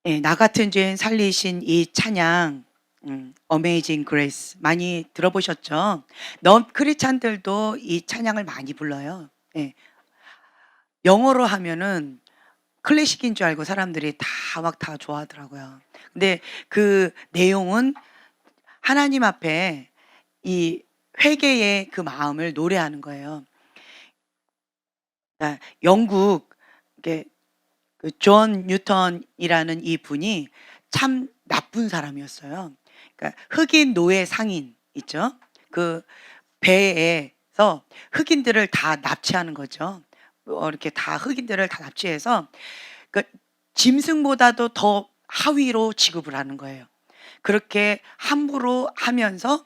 예, 나 같은 죄인 살리신 이 찬양, Amazing Grace 많이 들어보셨죠? 크리스찬들도 이 찬양을 많이 불러요. 예. 영어로 하면은 클래식인 줄 알고 사람들이 다 좋아하더라고요. 근데 그 내용은 하나님 앞에 이 회개의 그 마음을 노래하는 거예요. 그러니까 영국 이게 존 뉴턴이라는 이 분이 참 나쁜 사람이었어요. 그러니까 흑인 노예 상인 있죠? 그 배에서 흑인들을 다 납치하는 거죠. 이렇게 다 흑인들을 다 납치해서 그 짐승보다도 더 하위로 취급을 하는 거예요. 그렇게 함부로 하면서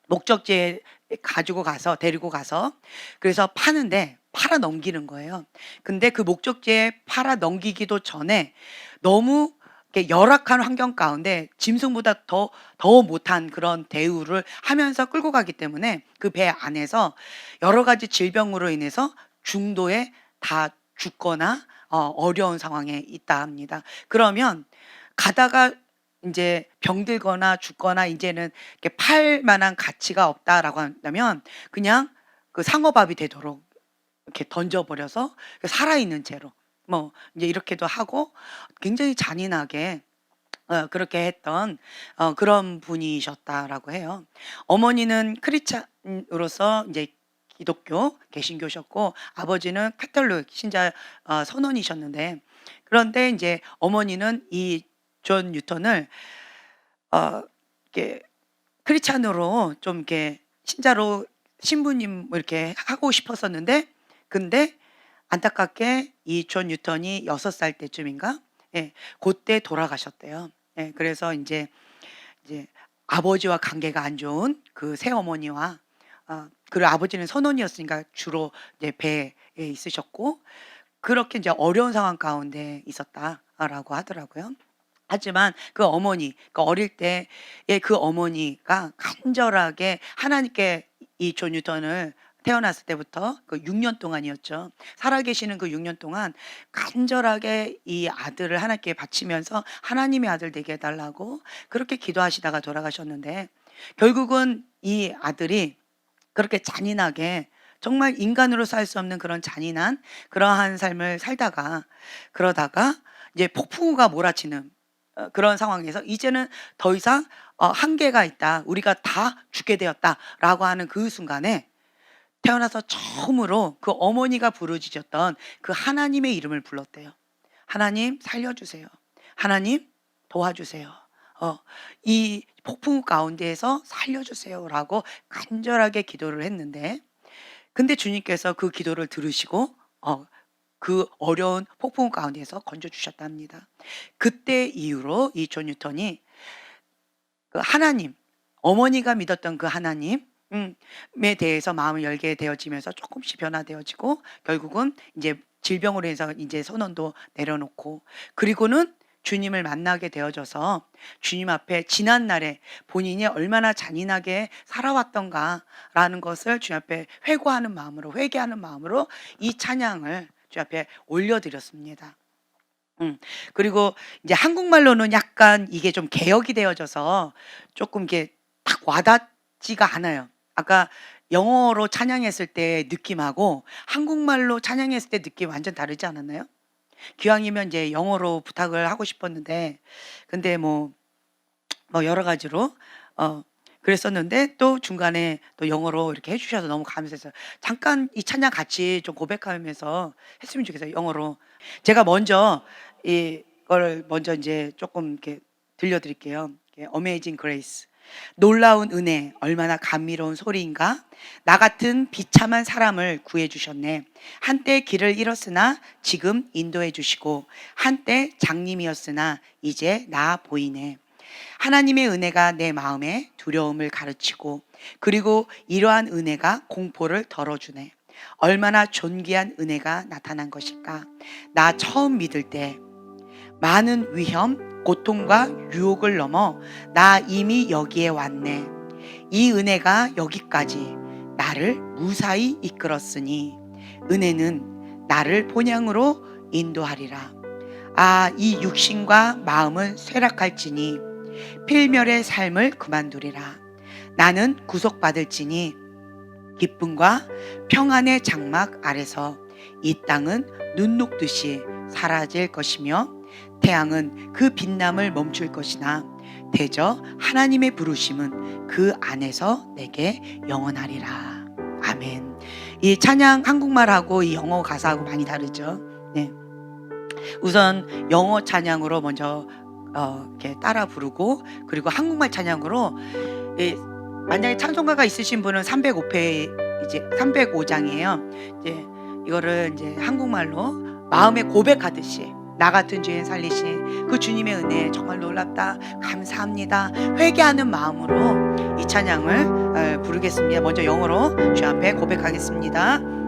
목적지에 가지고 가서 데리고 가서 그래서 파는데 팔아 넘기는 거예요. 근데 그 목적지에 팔아 넘기기도 전에 너무 이렇게 열악한 환경 가운데 짐승보다 더 못한 그런 대우를 하면서 끌고 가기 때문에 그 배 안에서 여러 가지 질병으로 인해서 중도에 다 죽거나 어려운 상황에 있다 합니다. 그러면 가다가 인제 병들거나 죽거나 인제는 이렇게 팔 만한 가치가 없다라고 한다면 그냥 그 상어밥이 되도록 이렇게 던져 버려서 그 살아있는 채로 뭐 인제 이렇게도 하고 굉장히 잔인하게 그렇게 했던 그런 분이셨다라고 해요. 어머니는 크리스찬으로서 인제 기독교 개신교셨고 아버지는 카톨릭 신자 선원이셨는데 그런데 인제 어머니는 이 존 뉴턴을 이렇게 크리스찬으로 좀 이렇게 신자로 신부님 뭐 이렇게 하고 싶었었는데 근데 안타깝게 이 존 뉴턴이 6살 때쯤인가? 예. 고때 돌아가셨대요. 예. 그래서 이제 아버지와 관계가 안 좋은 그 새어머니와 그리고 아버지는 선원이었으니까 주로 이제 배에 있으셨고 그렇게 이제 어려운 상황 가운데 있었다라고 하더라고요. 하지만 그 어머니, 그 어릴 때의 그 어머니가 간절하게 하나님께 이 존 뉴턴을 태어났을 때부터 그 6년 동안이었죠. 살아계시는 그 6년 동안 간절하게 이 아들을 하나님께 바치면서 하나님의 아들 되게 해 달라고 그렇게 기도하시다가 돌아가셨는데 결국은 이 아들이 그렇게 잔인하게 정말 인간으로 살 수 없는 그런 잔인한 그러한 삶을 살다가 그러다가 이제 폭풍우가 몰아치는 그런 상황에서 이제는 더 이상 '한계가 있다. 우리가 다 죽게 되었다.'라고 하는 그 순간에 태어나서 처음으로 그 어머니가 부르짖었던 그 하나님의 이름을 불렀대요. "하나님 살려 주세요. 하나님 도와주세요. 이 폭풍우 가운데에서 살려 주세요."라고 간절하게 기도를 했는데 근데 주님께서 그 기도를 들으시고 그 어려운 폭풍우 가운데에서 건져 주셨답니다. 그때 이후로 이 존 뉴턴이 그 하나님, 어머니가 믿었던 그 하나님 에 대해서 마음을 열게 되어지면서 쪼끔씩 변화되어지고 결국은 인제 질병으로 해서 인제 선원도 내려놓고 그리고는 주님을 만나게 되어져서 주님 앞에 지난 날에 본인이 얼마나 잔인하게 살아왔던가라는 것을 주님 앞에 회고하는 마음으로 회개하는 마음으로 이 찬양을 주님 앞에 올려드렸습니다. 그리고 이제 한국말로는 약간 이게 좀 개역이 되어져서 쪼끔 이게 딱 와닿지가 않아요. 아까 영어로 찬양했을 때 느낌하고 한국말로 찬양했을 때 느낌이 완전 다르지 않았나요? 기왕이면 이제 영어로 부탁을 하고 싶었는데 근데 뭐 여러 가지로 어 그랬었는데 또 중간에 또 영어로 이렇게 해 주셔서 너무 감사했어요. 잠깐 이 찬양 같이 좀 고백하면서 했으면 좋겠어요, 영어로. 제가 먼저 이걸 먼저 인제 쪼끔 이렇게 들려 드릴게요. 이렇게 Amazing Grace. 놀라운 은혜 얼마나 감미로운 소리인가. 나 같은 비참한 사람을 구해 주셨네. 한때 길을 잃었으나 지금 인도해 주시고 한때 장님이었으나 이제 나 보이네. 하나님의 은혜가 내 마음에 두려움을 가르치고 그리고 이러한 은혜가 공포를 덜어주네. 얼마나 존귀한 은혜가 나타난 것일까. 나 처음 믿을 때 많은 위험, 고통과 유혹을 넘어 나 이미 여기에 왔네. 이 은혜가 여기까지 나를 무사히 이끌었으니 은혜는 나를 본향으로 인도하리라. 이 육신과 마음은 쇠락할지니 필멸의 삶을 그만두리라. 나는 구속받을지니 기쁨과 평안의 장막 아래서 이 땅은 눈 녹듯이 사라질 것이며 태양은 그 빛남을 멈출 것이나 대저 하나님의 부르심은 그 안에서 내게 영원하리라. 아멘. 이 찬양 한국말하고 이 영어 가사하고 많이 다르죠. 네. 우선 영어 찬양으로 먼저 이렇게 따라 부르고, 그리고 한국말 찬양으로, 만약에 찬송가가 있으신 분은 305회 이제 305장이에요. 이제 이거를 이제 한국말로 마음에 고백하듯이 나 같은 죄인 살리신 그 주님의 은혜 정말 놀랍다, 감사합니다, 회개하는 마음으로 이 찬양을 부르겠습니다. 먼저 영어로 주 앞에 고백하겠습니다.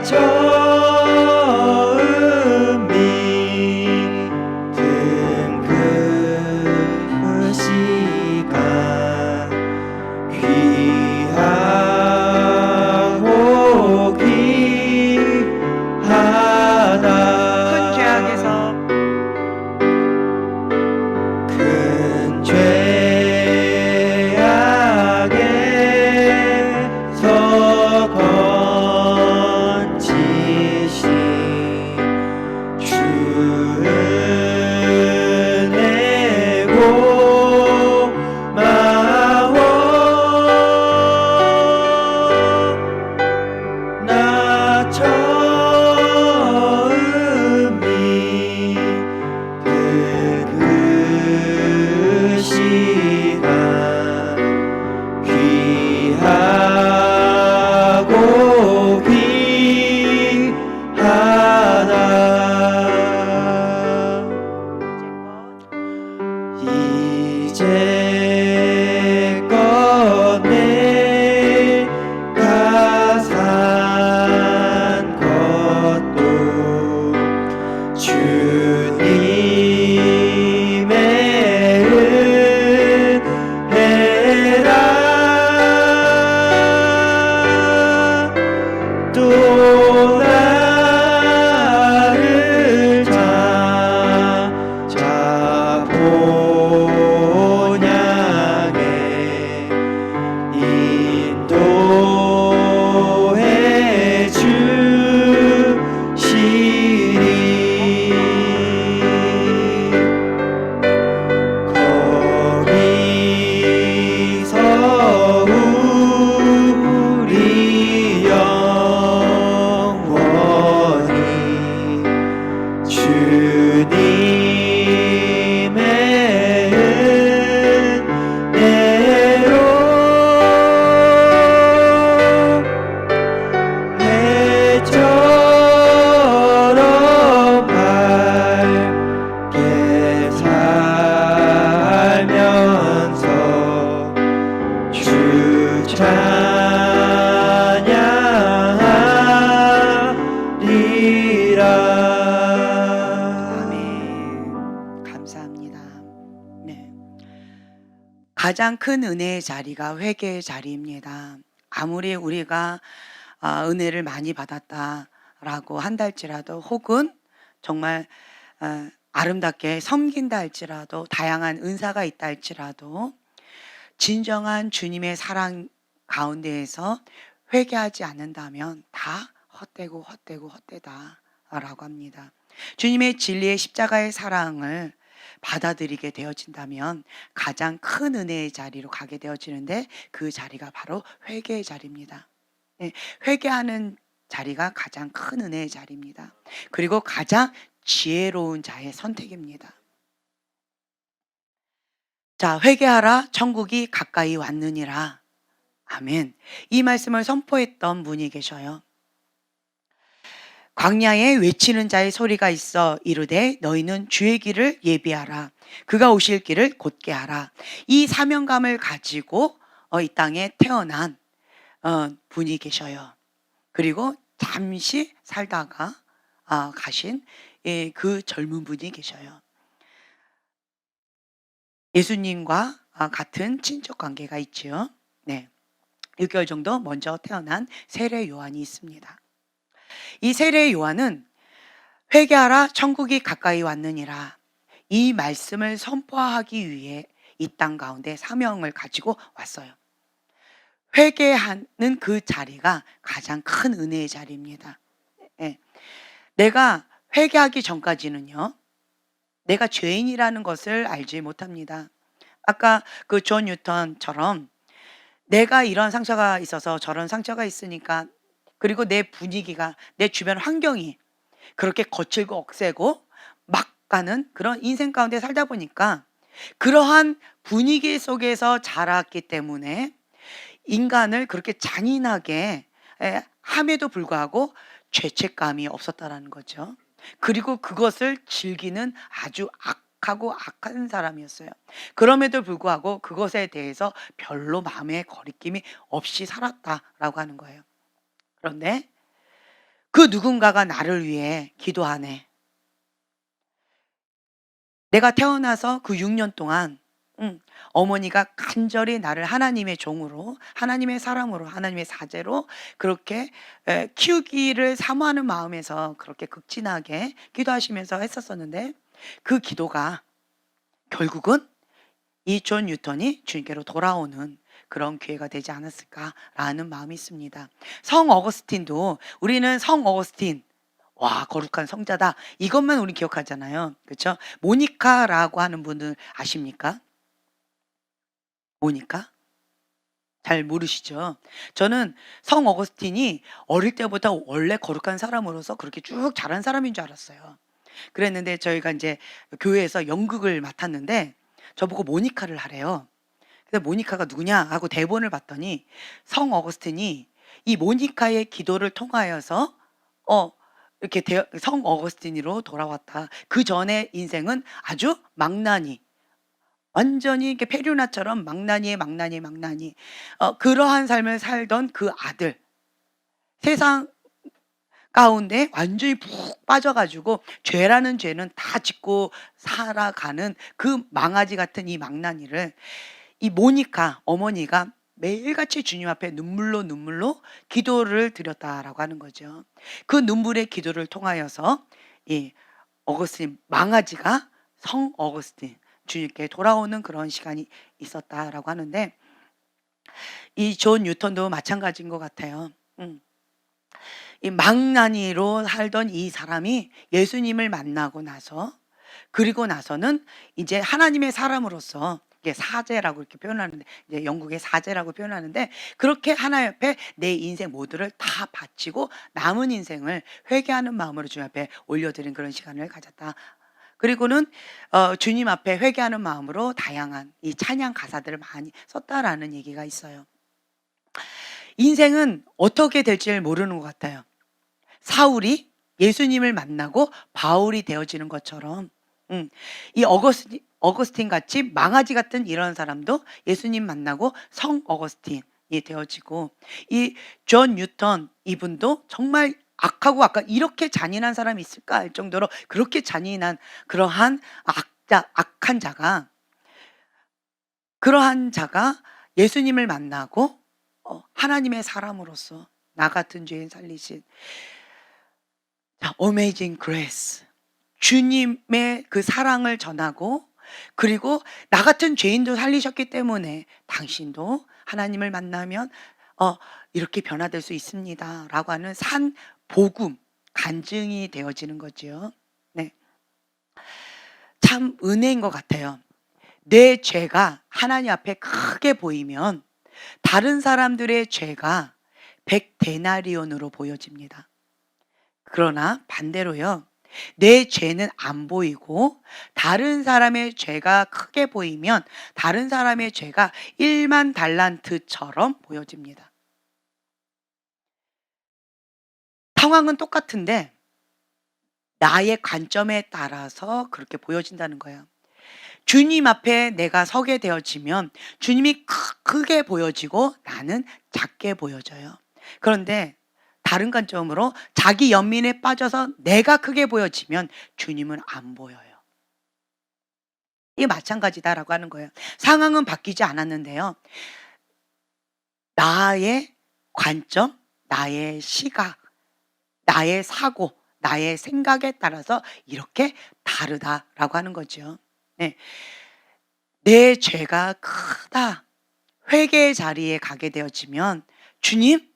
처음 아멘. 감사합니다. 네. 가장 큰 은혜의 자리가 회개의 자리입니다. 아무리 우리가 은혜를 많이 받았다라고 한다 할지라도, 혹은 정말 아름답게 섬긴다 할지라도, 다양한 은사가 있다 할지라도, 진정한 주님의 사랑 가운데에서 회개하지 않는다면 다 헛되고 헛되고 헛되다라고 합니다. 주님의 진리의 십자가의 사랑을 받아들이게 되어진다면 가장 큰 은혜의 자리로 가게 되어지는데, 그 자리가 바로 회개의 자리입니다. 네, 회개하는 자리가 가장 큰 은혜의 자리입니다. 그리고 가장 지혜로운 자의 선택입니다. 자, 회개하라, 천국이 가까이 왔느니라. 아멘. 이 말씀을 선포했던 분이 계셔요. 광야에 외치는 자의 소리가 있어 이르되 너희는 주의 길을 예비하라. 그가 오실 길을 곧게 하라. 이 사명감을 가지고 이 땅에 태어난 분이 계셔요. 그리고 잠시 살다가 가신 그 젊은 분이 계셔요. 예수님과 같은 친척 관계가 있지요. 네. 6개월 정도 먼저 태어난 세례 요한이 있습니다. 이 세례 요한은 회개하라, 천국이 가까이 왔느니라, 이 말씀을 선포하기 위해 이 땅 가운데 사명을 가지고 왔어요. 회개하는 그 자리가 가장 큰 은혜의 자리입니다. 네. 내가 회개하기 전까지는요, 내가 죄인이라는 것을 알지 못합니다. 아까 그 존 뉴턴처럼 내가 이런 상처가 있어서 저런 상처가 있으니까, 그리고 내 분위기가, 내 주변 환경이 그렇게 거칠고 억세고 막 가는 그런 인생 가운데 살다 보니까, 그러한 분위기 속에서 자랐기 때문에 인간을 그렇게 잔인하게 함에도 불구하고 죄책감이 없었다라는 거죠. 그리고 그것을 즐기는 아주 악하고 악한 사람이었어요. 그럼에도 불구하고 그것에 대해서 별로 마음에 거리낌이 없이 살았다라고 하는 거예요. 그런데 그 누군가가 나를 위해 기도하네. 내가 태어나서 그 6년 동안 어머니가 간절히 나를 하나님의 종으로, 하나님의 사람으로, 하나님의 사제로 그렇게 키우기를 사모하는 마음에서 그렇게 극진하게 기도하시면서 했었었는데, 그 기도가 결국은 이 존 뉴턴이 주님께로 돌아오는 그런 기회가 되지 않았을까라는 마음이 있습니다. 성 어거스틴도, 우리는 성 어거스틴, 와, 거룩한 성자다, 이것만 우리 기억하잖아요. 그렇죠? 모니카라고 하는 분들 아십니까? 모니카? 잘 모르시죠? 저는 성 어거스틴이 어릴 때부터 원래 거룩한 사람으로서 그렇게 쭉 자란 사람인 줄 알았어요. 그랬는데 저희가 이제 교회에서 연극을 맡았는데 저보고 모니카를 하래요. 그래서 모니카가 누구냐 하고 대본을 봤더니, 성 어거스틴이 이 모니카의 기도를 통하여서 이렇게 성 어거스틴으로 돌아왔다. 그 전에 인생은 아주 망나니, 완전히 이렇게 페류나처럼 망나니에 망나니 망나니, 그러한 삶을 살던 그 아들, 세상 가운데 완전히 푹 빠져가지고 죄라는 죄는 다 짓고 살아가는 그 망아지 같은 이 망나니를 이 모니카 어머니가 매일같이 주님 앞에 눈물로 기도를 드렸다라고 하는 거죠. 그 눈물의 기도를 통하여서 이 어거스틴 망아지가 성 어거스틴 주님께 돌아오는 그런 시간이 있었다라고 하는데, 이 존 뉴턴도 마찬가지인 것 같아요. 이 망나니로 살던 이 사람이 예수님을 만나고 나서, 그리고 나서는 이제 하나님의 사람으로서, 이게 사제라고 이렇게 표현하는데, 이제 영국의 사제라고 표현하는데, 그렇게 하나님 앞에 내 인생 모두를 다 바치고 남은 인생을 회개하는 마음으로 주님 앞에 올려드린 그런 시간을 가졌다. 그리고는 주님 앞에 회개하는 마음으로 다양한 이 찬양 가사들을 많이 썼다라는 얘기가 있어요. 인생은 어떻게 될지를 모르는 것 같아요. 사울이 예수님을 만나고 바울이 되어지는 것처럼, 이 어거스틴 같이 망아지 같은 이런 사람도 예수님 만나고 성 어거스틴이 되어지고, 이 존 뉴턴 이분도 정말 악하고 아까 이렇게 잔인한 사람이 있을까 할 정도로 그렇게 잔인한 그러한 악한 자가, 그러한 자가 예수님을 만나고 하나님의 사람으로서 나 같은 죄인 살리신, 자, 어메이징 그레이스, 주님의 그 사랑을 전하고, 그리고 나 같은 죄인도 살리셨기 때문에 당신도 하나님을 만나면 이렇게 변화될 수 있습니다라고 하는 산 복음 간증이 되어지는 거죠. 네. 참 은혜인 것 같아요. 내 죄가 하나님 앞에 크게 보이면 다른 사람들의 죄가 100데나리온으로 보여집니다. 그러나 반대로요, 내 죄는 안 보이고 다른 사람의 죄가 크게 보이면 다른 사람의 죄가 1만 달란트처럼 보여집니다. 상황은 똑같은데 나의 관점에 따라서 그렇게 보여진다는 거예요. 주님 앞에 내가 서게 되어지면 주님이 크게 보여지고 나는 작게 보여져요. 그런데 다른 관점으로 자기 연민에 빠져서 내가 크게 보여지면 주님은 안 보여요. 이게 마찬가지다라고 하는 거예요. 상황은 바뀌지 않았는데요, 나의 관점, 나의 시각, 나의 사고, 나의 생각에 따라서 이렇게 다르다라고 하는 거죠. 네. 내 죄가 크다, 회개의 자리에 가게 되어지면 주님,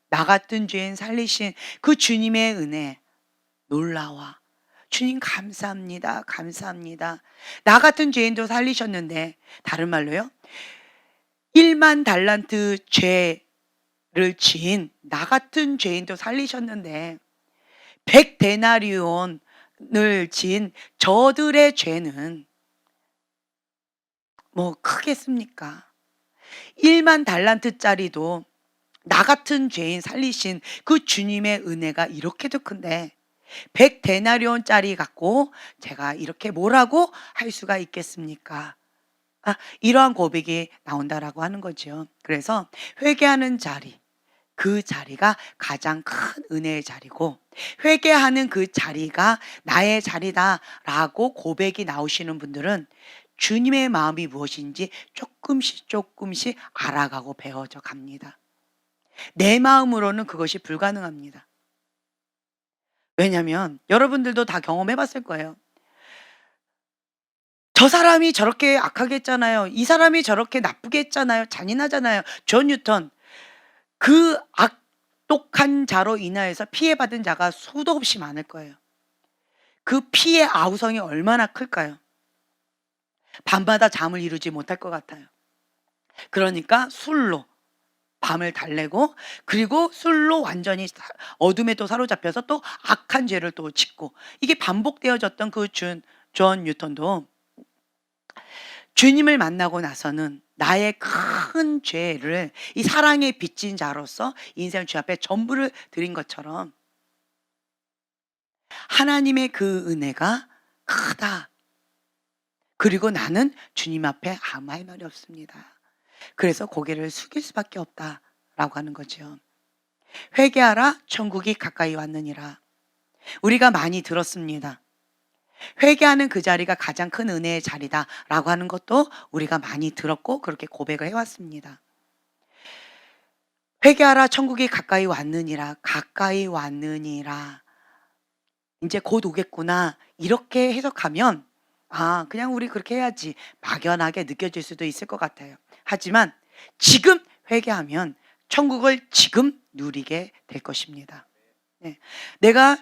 나 같은 죄인 살리신 그 주님의 은혜 놀라워. 주님 감사합니다. 감사합니다. 나 같은 죄인도 살리셨는데, 다른 말로요, 1만 달란트 죄를 지은 나 같은 죄인도 살리셨는데 100데나리온을 지은 저들의 죄는 뭐 크겠습니까? 1만 달란트짜리도 나 같은 죄인 살리신 그 주님의 은혜가 이렇게도 큰데 100데나리온짜리 갖고 제가 이렇게 뭐라고 할 수가 있겠습니까? 이러한 고백이 나온다라고 하는 거죠. 그래서 회개하는 자리, 그 자리가 가장 큰 은혜의 자리고, 회개하는 그 자리가 나의 자리다라고 고백이 나오시는 분들은 주님의 마음이 무엇인지 조금씩 조금씩 알아가고 배워져 갑니다. 내 마음으로는 그것이 불가능합니다. 왜냐하면 여러분들도 다 경험해 봤을 거예요. 저 사람이 저렇게 악하게 했잖아요. 이 사람이 저렇게 나쁘게 했잖아요. 잔인하잖아요. 존 뉴턴, 그 악독한 자로 인하여서 피해받은 자가 수도 없이 많을 거예요. 그 피해 아우성이 얼마나 클까요? 밤마다 잠을 이루지 못할 것 같아요. 그러니까 술로 밤을 달래고, 그리고 술로 완전히 어둠에 또 사로잡혀서 또 악한 죄를 또 짓고, 이게 반복되어졌던 그 존 뉴턴도 주님을 만나고 나서는 나의 큰 죄를 이 사랑에 빚진 자로서 인생 주 앞에 전부를 드린 것처럼 하나님의 그 은혜가 크다. 그리고 나는 주님 앞에 아무 할 말이 없습니다. 그래서 고개를 숙일 수밖에 없다라고 하는 거죠. 회개하라, 천국이 가까이 왔느니라. 우리가 많이 들었습니다. 회개하는 그 자리가 가장 큰 은혜의 자리다라고 하는 것도 우리가 많이 들었고 그렇게 고백을 해왔습니다. 회개하라, 천국이 가까이 왔느니라. 가까이 왔느니라. 이제 곧 오겠구나, 이렇게 해석하면 그냥 우리 그렇게 해야지 막연하게 느껴질 수도 있을 것 같아요. 하지만 지금 회개하면 천국을 지금 누리게 될 것입니다. 네. 내가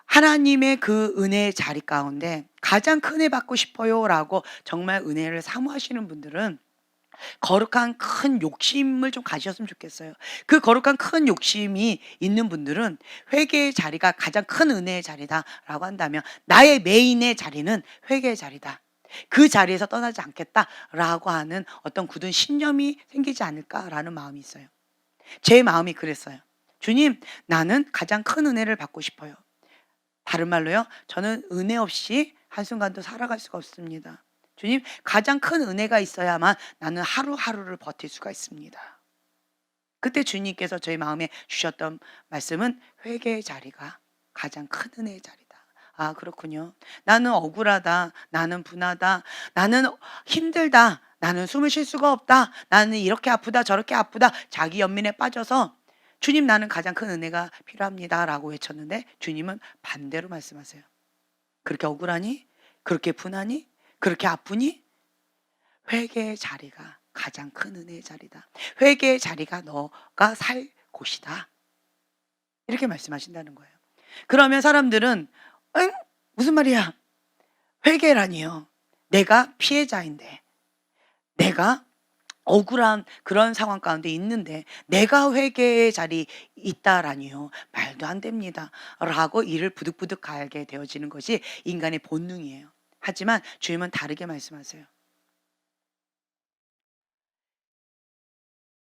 하나님의 그 은혜의 자리 가운데 가장 큰 은혜 받고 싶어요라고 정말 은혜를 사모하시는 분들은 거룩한 큰 욕심을 좀 가지셨으면 좋겠어요. 그 거룩한 큰 욕심이 있는 분들은 회개의 자리가 가장 큰 은혜의 자리다라고 한다면 나의 메인의 자리는 회개의 자리다, 그 자리에서 떠나지 않겠다라고 하는 어떤 굳은 신념이 생기지 않을까라는 마음이 있어요. 제 마음이 그랬어요. 주님, 나는 가장 큰 은혜를 받고 싶어요. 다른 말로요, 저는 은혜 없이 한순간도 살아갈 수가 없습니다. 주님, 가장 큰 은혜가 있어야만 나는 하루하루를 버틸 수가 있습니다. 그때 주님께서 저희 마음에 주셨던 말씀은 회개의 자리가 가장 큰 은혜의 자리다. 아, 그렇군요. 나는 억울하다. 나는 분하다. 나는 힘들다. 나는 숨을 쉴 수가 없다. 나는 이렇게 아프다. 저렇게 아프다. 자기 연민에 빠져서 주님, 나는 가장 큰 은혜가 필요합니다. 라고 외쳤는데 주님은 반대로 말씀하세요. 그렇게 억울하니? 그렇게 분하니? 그렇게 아프니? 회개의 자리가 가장 큰 은혜의 자리다. 회개의 자리가 너가 살 곳이다. 이렇게 말씀하신다는 거예요. 그러면 사람들은 응? 무슨 말이야? 회개라니요. 내가 피해자인데, 내가 억울한 그런 상황 가운데 있는데 내가 회개의 자리 있다라니요. 말도 안 됩니다. 라고 이를 부득부득 갈게 되어지는 것이 인간의 본능이에요. 하지만 주님은 다르게 말씀하세요.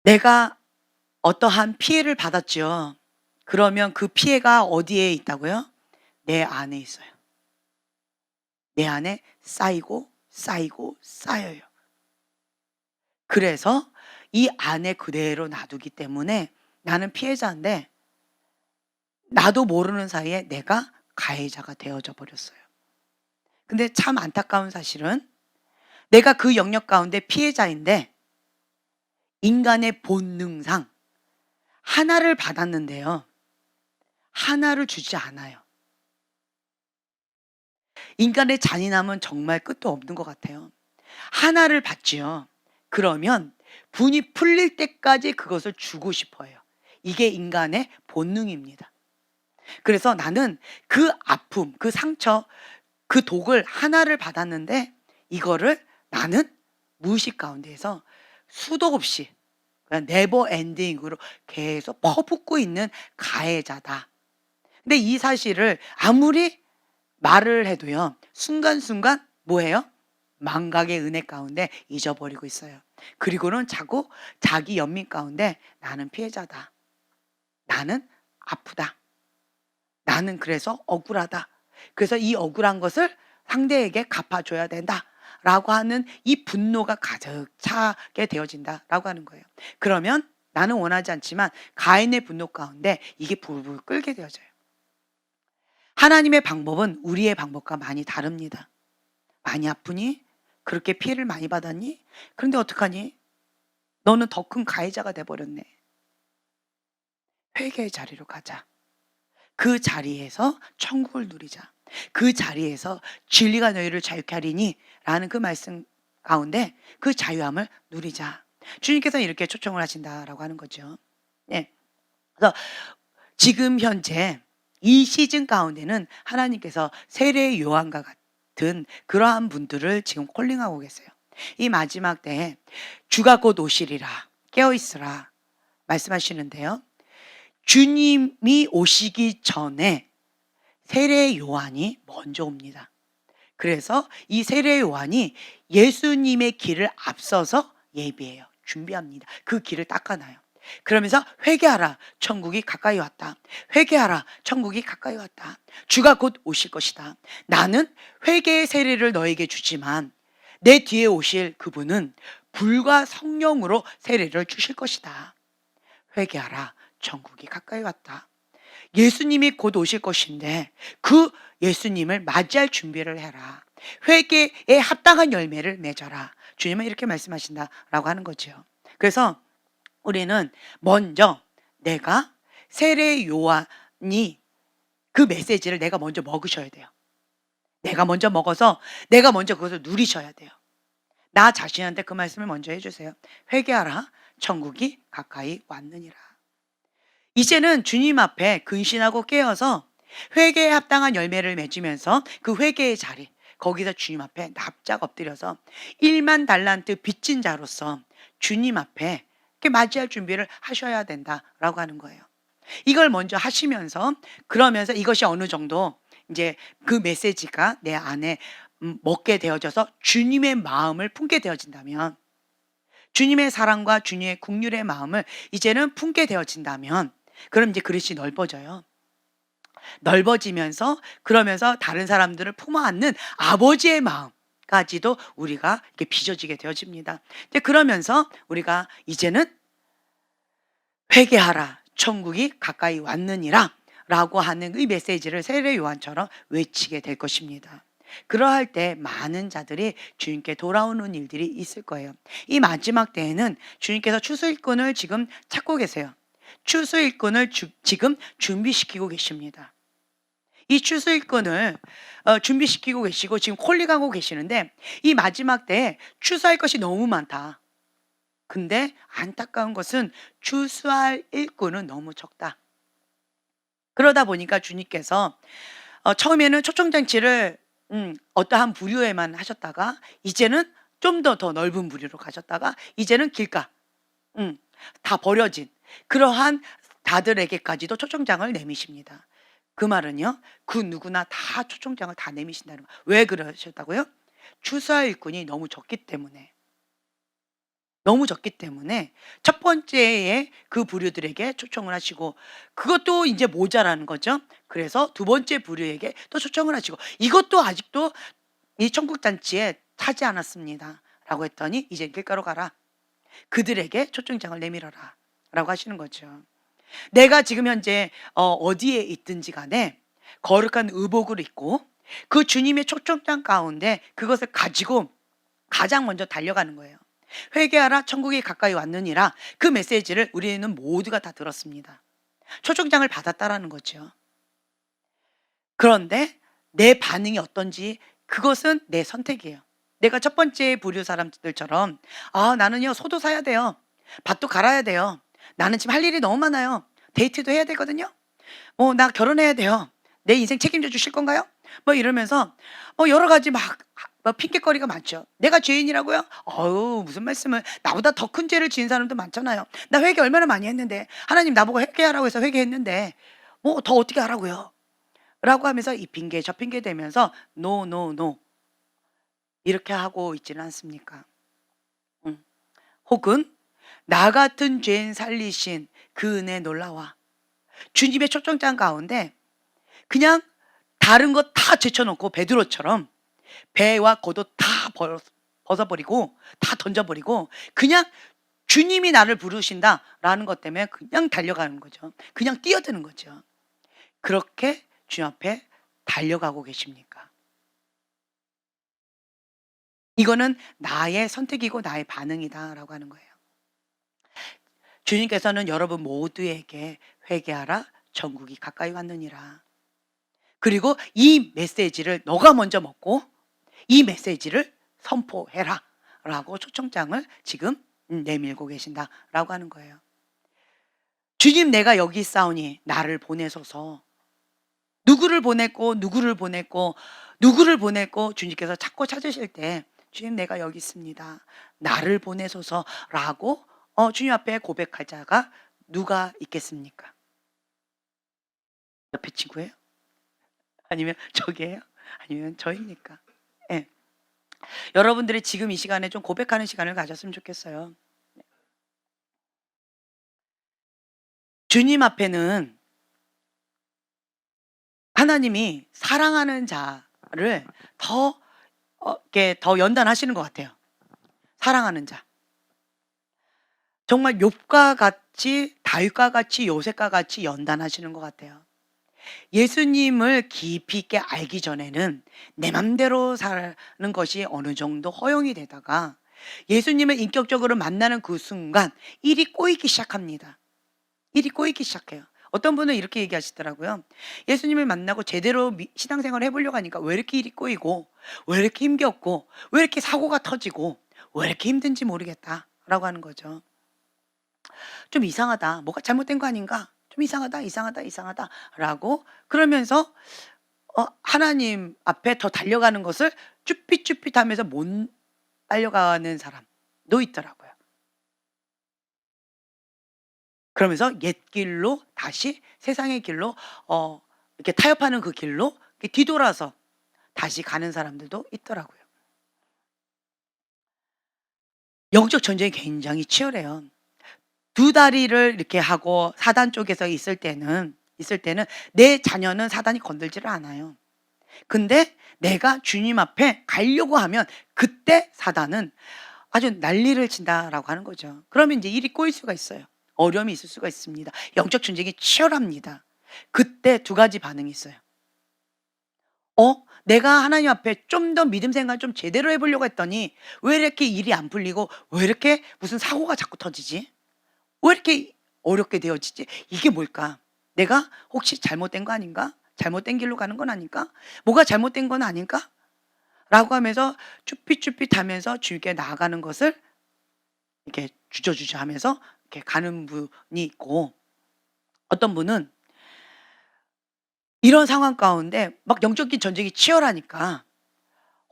내가 어떠한 피해를 받았죠. 그러면 그 피해가 어디에 있다고요? 내 안에 있어요. 내 안에 쌓이고 쌓이고 쌓여요. 그래서 이 안에 그대로 놔두기 때문에 나는 피해자인데 나도 모르는 사이에 내가 가해자가 되어져 버렸어요. 근데 참 안타까운 사실은 내가 그 영역 가운데 피해자인데 인간의 본능상 하나를 받았는데요. 하나를 주지 않아요. 인간의 잔인함은 정말 끝도 없는 것 같아요. 하나를 받지요. 그러면 분이 풀릴 때까지 그것을 주고 싶어요. 이게 인간의 본능입니다. 그래서 나는 그 아픔, 그 상처, 그 독을 하나를 받았는데 이거를 나는 무의식 가운데에서 수도 없이 그냥 네버 엔딩으로 계속 퍼붓고 있는 가해자다. 근데 이 사실을 아무리 말을 해도요. 순간순간 뭐예요? 망각의 은혜 가운데 잊어버리고 있어요. 그리고는 자꾸 자기 연민 가운데 나는 피해자다. 나는 아프다. 나는 그래서 억울하다. 그래서 이 억울한 것을 상대에게 갚아줘야 된다. 라고 하는 이 분노가 가득 차게 되어진다라고 하는 거예요. 그러면 나는 원하지 않지만 가인의 분노 가운데 이게 불불 끓게 되어져요. 하나님의 방법은 우리의 방법과 많이 다릅니다. 많이 아프니? 그렇게 피해를 많이 받았니? 그런데 어떡하니? 너는 더 큰 가해자가 돼버렸네. 회개의 자리로 가자. 그 자리에서 천국을 누리자. 그 자리에서 진리가 너희를 자유케 하리니 라는 그 말씀 가운데 그 자유함을 누리자. 주님께서 이렇게 초청을 하신다라고 하는 거죠. 네. 그래서 지금 현재 이 시즌 가운데는 하나님께서 세례 요한과 같은 그러한 분들을 지금 콜링하고 계세요. 이 마지막 때에 주가 곧 오시리라 깨어있으라 말씀하시는데요. 주님이 오시기 전에 세례 요한이 먼저 옵니다. 그래서 이 세례 요한이 예수님의 길을 앞서서 예비해요. 준비합니다. 그 길을 닦아놔요. 그러면서 회개하라 천국이 가까이 왔다. 회개하라 천국이 가까이 왔다. 주가 곧 오실 것이다. 나는 회개의 세례를 너에게 주지만 내 뒤에 오실 그분은 불과 성령으로 세례를 주실 것이다. 회개하라 천국이 가까이 왔다. 예수님이 곧 오실 것인데 그 예수님을 맞이할 준비를 해라. 회개에 합당한 열매를 맺어라. 주님은 이렇게 말씀하신다라고 하는 거죠. 그래서 우리는 먼저 내가 세례 요한이 그 메시지를 내가 먼저 먹으셔야 돼요. 내가 먼저 먹어서 내가 먼저 그것을 누리셔야 돼요. 나 자신한테 그 말씀을 먼저 해주세요. 회개하라 천국이 가까이 왔느니라. 이제는 주님 앞에 근신하고 깨어서 회개에 합당한 열매를 맺으면서 그 회개의 자리 거기서 주님 앞에 납작 엎드려서 1만 달란트 빚진 자로서 주님 앞에 이렇게 맞이할 준비를 하셔야 된다라고 하는 거예요. 이걸 먼저 하시면서 그러면서 이것이 어느 정도 이제 그 메시지가 내 안에 먹게 되어져서 주님의 마음을 품게 되어진다면 주님의 사랑과 주님의 긍휼의 마음을 이제는 품게 되어진다면 그럼 이제 그릇이 넓어져요. 넓어지면서 그러면서 다른 사람들을 품어 안는 아버지의 마음까지도 우리가 이렇게 빚어지게 되어집니다. 이제 그러면서 우리가 이제는 회개하라 천국이 가까이 왔느니라 라고 하는 이 메시지를 세례 요한처럼 외치게 될 것입니다. 그러할 때 많은 자들이 주님께 돌아오는 일들이 있을 거예요. 이 마지막 때에는 주님께서 추수일꾼을 지금 찾고 계세요. 추수일꾼을 지금 준비시키고 계십니다. 이 추수일꾼을 준비시키고 계시고 지금 콜링하고 계시는데, 이 마지막 때에 추수할 것이 너무 많다. 근데 안타까운 것은 추수할 일꾼은 너무 적다. 그러다 보니까 주님께서 처음에는 초청장치를 어떠한 부류에만 하셨다가, 이제는 좀 더 넓은 부류로 가셨다가, 이제는 길가, 음, 다 버려진 그러한 다들에게까지도 초청장을 내미십니다. 그 말은요, 그 누구나 다 초청장을 다 내미신다는 거예요. 왜 그러셨다고요? 추수할 일꾼이 너무 적기 때문에. 너무 적기 때문에 첫 번째에 그 부류들에게 초청을 하시고, 그것도 이제 모자라는 거죠. 그래서 두 번째 부류에게 또 초청을 하시고, 이것도 아직도 이 천국 잔치에 차지 않았습니다 라고 했더니, 이제 길가로 가라, 그들에게 초청장을 내밀어라 라고 하시는 거죠. 내가 지금 현재 어디에 있든지 간에 거룩한 의복을 입고 그 주님의 초청장 가운데 그것을 가지고 가장 먼저 달려가는 거예요. 회개하라 천국이 가까이 왔느니라, 그 메시지를 우리는 모두가 다 들었습니다. 초청장을 받았다라는 거죠. 그런데 내 반응이 어떤지, 그것은 내 선택이에요. 내가 첫 번째 부류 사람들처럼, 나는요 소도 사야 돼요, 밭도 갈아야 돼요, 나는 지금 할 일이 너무 많아요, 데이트도 해야 되거든요, 나 결혼해야 돼요, 내 인생 책임져 주실 건가요? 뭐 이러면서 여러 가지 막 핑계거리가 많죠. 내가 죄인이라고요? 어우, 무슨 말씀을, 나보다 더 큰 죄를 지은 사람도 많잖아요. 나 회개 얼마나 많이 했는데, 하나님 나보고 회개하라고 해서 회개했는데 뭐 더 어떻게 하라고요? 라고 하면서 이 핑계 저 핑계 대면서 노 노 노 이렇게 하고 있지는 않습니까? 음. 혹은 나 같은 죄인 살리신 그 은혜 놀라와, 주님의 초청장 가운데 그냥 다른 거 다 제쳐놓고 베드로처럼 배와 겉옷 다 벗어버리고 다 던져버리고 그냥 주님이 나를 부르신다라는 것 때문에 그냥 달려가는 거죠. 그냥 뛰어드는 거죠. 그렇게 주님 앞에 달려가고 계십니까? 이거는 나의 선택이고 나의 반응이다라고 하는 거예요. 주님께서는 여러분 모두에게 회개하라 천국이 가까이 왔느니라, 그리고 이 메시지를 너가 먼저 먹고 이 메시지를 선포해라 라고 초청장을 지금 내밀고 계신다라고 하는 거예요. 주님, 내가 여기 있사오니 나를 보내소서. 누구를 보냈고 누구를 보냈고 누구를 보냈고 주님께서 찾고 찾으실 때, 주님 내가 여기 있습니다, 나를 보내소서라고 주님 앞에 고백할 자가 누가 있겠습니까? 옆에 친구예요? 아니면 저기예요? 아니면 저입니까? 예. 여러분들이 지금 이 시간에 좀 고백하는 시간을 가졌으면 좋겠어요. 주님 앞에는 하나님이 사랑하는 자를 더 이렇게 더 연단하시는 것 같아요. 사랑하는 자. 정말 욥과 같이, 다윗과 같이, 요셉과 같이 연단하시는 것 같아요. 예수님을 깊이 있게 알기 전에는 내 맘대로 사는 것이 어느 정도 허용이 되다가 예수님을 인격적으로 만나는 그 순간 일이 꼬이기 시작합니다. 일이 꼬이기 시작해요. 어떤 분은 이렇게 얘기하시더라고요. 예수님을 만나고 제대로 신앙생활을 해보려고 하니까 왜 이렇게 일이 꼬이고, 왜 이렇게 힘겹고, 왜 이렇게 사고가 터지고, 왜 이렇게 힘든지 모르겠다라고 하는 거죠. 좀 이상하다, 뭐가 잘못된 거 아닌가, 좀 이상하다 이상하다 이상하다라고 그러면서 하나님 앞에 더 달려가는 것을 쭈삣쭈삣하면서 못 달려가는 사람도 있더라고요. 그러면서 옛 길로 다시 세상의 길로 이렇게 타협하는 그 길로 이렇게 뒤돌아서 다시 가는 사람들도 있더라고요. 영적 전쟁이 굉장히 치열해요. 두 다리를 이렇게 하고 사단 쪽에서 있을 때는 내 자녀는 사단이 건들지를 않아요. 근데 내가 주님 앞에 가려고 하면 그때 사단은 아주 난리를 친다라고 하는 거죠. 그러면 이제 일이 꼬일 수가 있어요. 어려움이 있을 수가 있습니다. 영적 전쟁이 치열합니다. 그때 두 가지 반응이 있어요. 내가 하나님 앞에 좀 더 믿음 생활 좀 제대로 해 보려고 했더니 왜 이렇게 일이 안 풀리고 왜 이렇게 무슨 사고가 자꾸 터지지? 왜 이렇게 어렵게 되어지지? 이게 뭘까? 내가 혹시 잘못된 거 아닌가? 잘못된 길로 가는 건 아닐까? 뭐가 잘못된 건 아닐까? 라고 하면서 쭈삣쭈삣하면서 주님께 나아가는 것을 이렇게 주저주저 하면서 이렇게 가는 분이 있고, 어떤 분은 이런 상황 가운데 막 영적인 전쟁이 치열하니까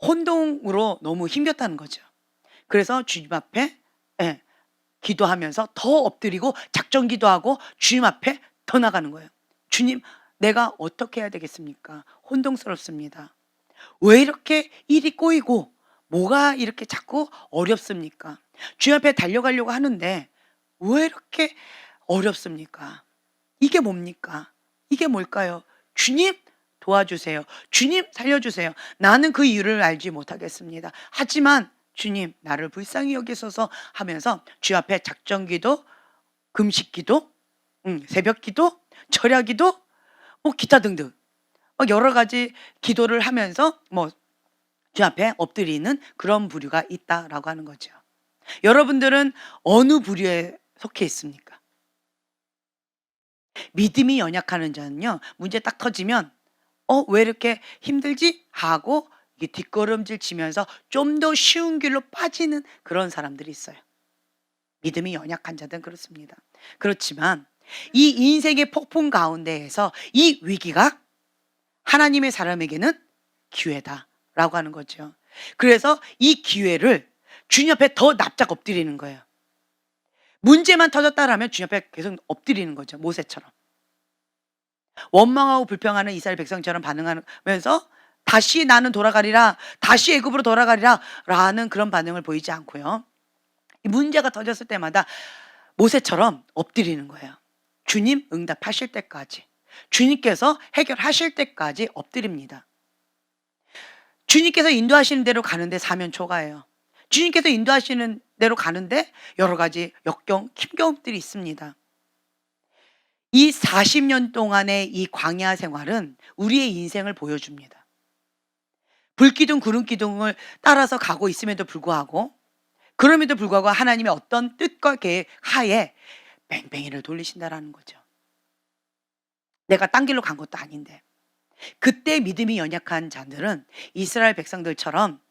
혼동으로 너무 힘겼다는 거죠. 그래서 주님 앞에, 예, 기도하면서 더 엎드리고 작정 기도하고 주님 앞에 더 나가는 거예요. 주님, 내가 어떻게 해야 되겠습니까? 혼동스럽습니다. 왜 이렇게 일이 꼬이고 뭐가 이렇게 자꾸 어렵습니까? 주님 앞에 달려가려고 하는데 왜 이렇게 어렵습니까? 이게 뭡니까? 이게 뭘까요? 주님 도와주세요. 주님 살려주세요. 나는 그 이유를 알지 못하겠습니다. 하지만 주님 나를 불쌍히 여기소서 하면서 주 앞에 작정기도, 금식기도, 새벽기도, 절야기도, 뭐 기타 등등 여러 가지 기도를 하면서 뭐 주 앞에 엎드리는 그런 부류가 있다라고 하는 거죠. 여러분들은 어느 부류에 속해 있습니까? 믿음이 연약하는 자는요, 문제 딱 터지면 왜 이렇게 힘들지? 하고 이게 뒷걸음질 치면서 좀 더 쉬운 길로 빠지는 그런 사람들이 있어요. 믿음이 연약한 자들은 그렇습니다. 그렇지만 이 인생의 폭풍 가운데에서 이 위기가 하나님의 사람에게는 기회다라고 하는 거죠. 그래서 이 기회를 주님 앞에 더 납작 엎드리는 거예요. 문제만 터졌다라면 주님 앞에 계속 엎드리는 거죠. 모세처럼. 원망하고 불평하는 이스라엘 백성처럼 반응하면서 다시 나는 돌아가리라, 다시 애굽으로 돌아가리라 라는 그런 반응을 보이지 않고요. 이 문제가 터졌을 때마다 모세처럼 엎드리는 거예요. 주님 응답하실 때까지, 주님께서 해결하실 때까지 엎드립니다. 주님께서 인도하시는 대로 가는데 사면 초가예요. 주님께서 인도하시는 대로 가는데 여러 가지 역경, 힘겨움들이 있습니다. 이 40년 동안의 이 광야 생활은 우리의 인생을 보여줍니다. 불기둥, 구름기둥을 따라서 가고 있음에도 불구하고, 그럼에도 불구하고 하나님의 어떤 뜻과 계획 하에 뺑뺑이를 돌리신다라는 거죠. 내가 딴 길로 간 것도 아닌데. 그때 믿음이 연약한 자들은 이스라엘 백성들처럼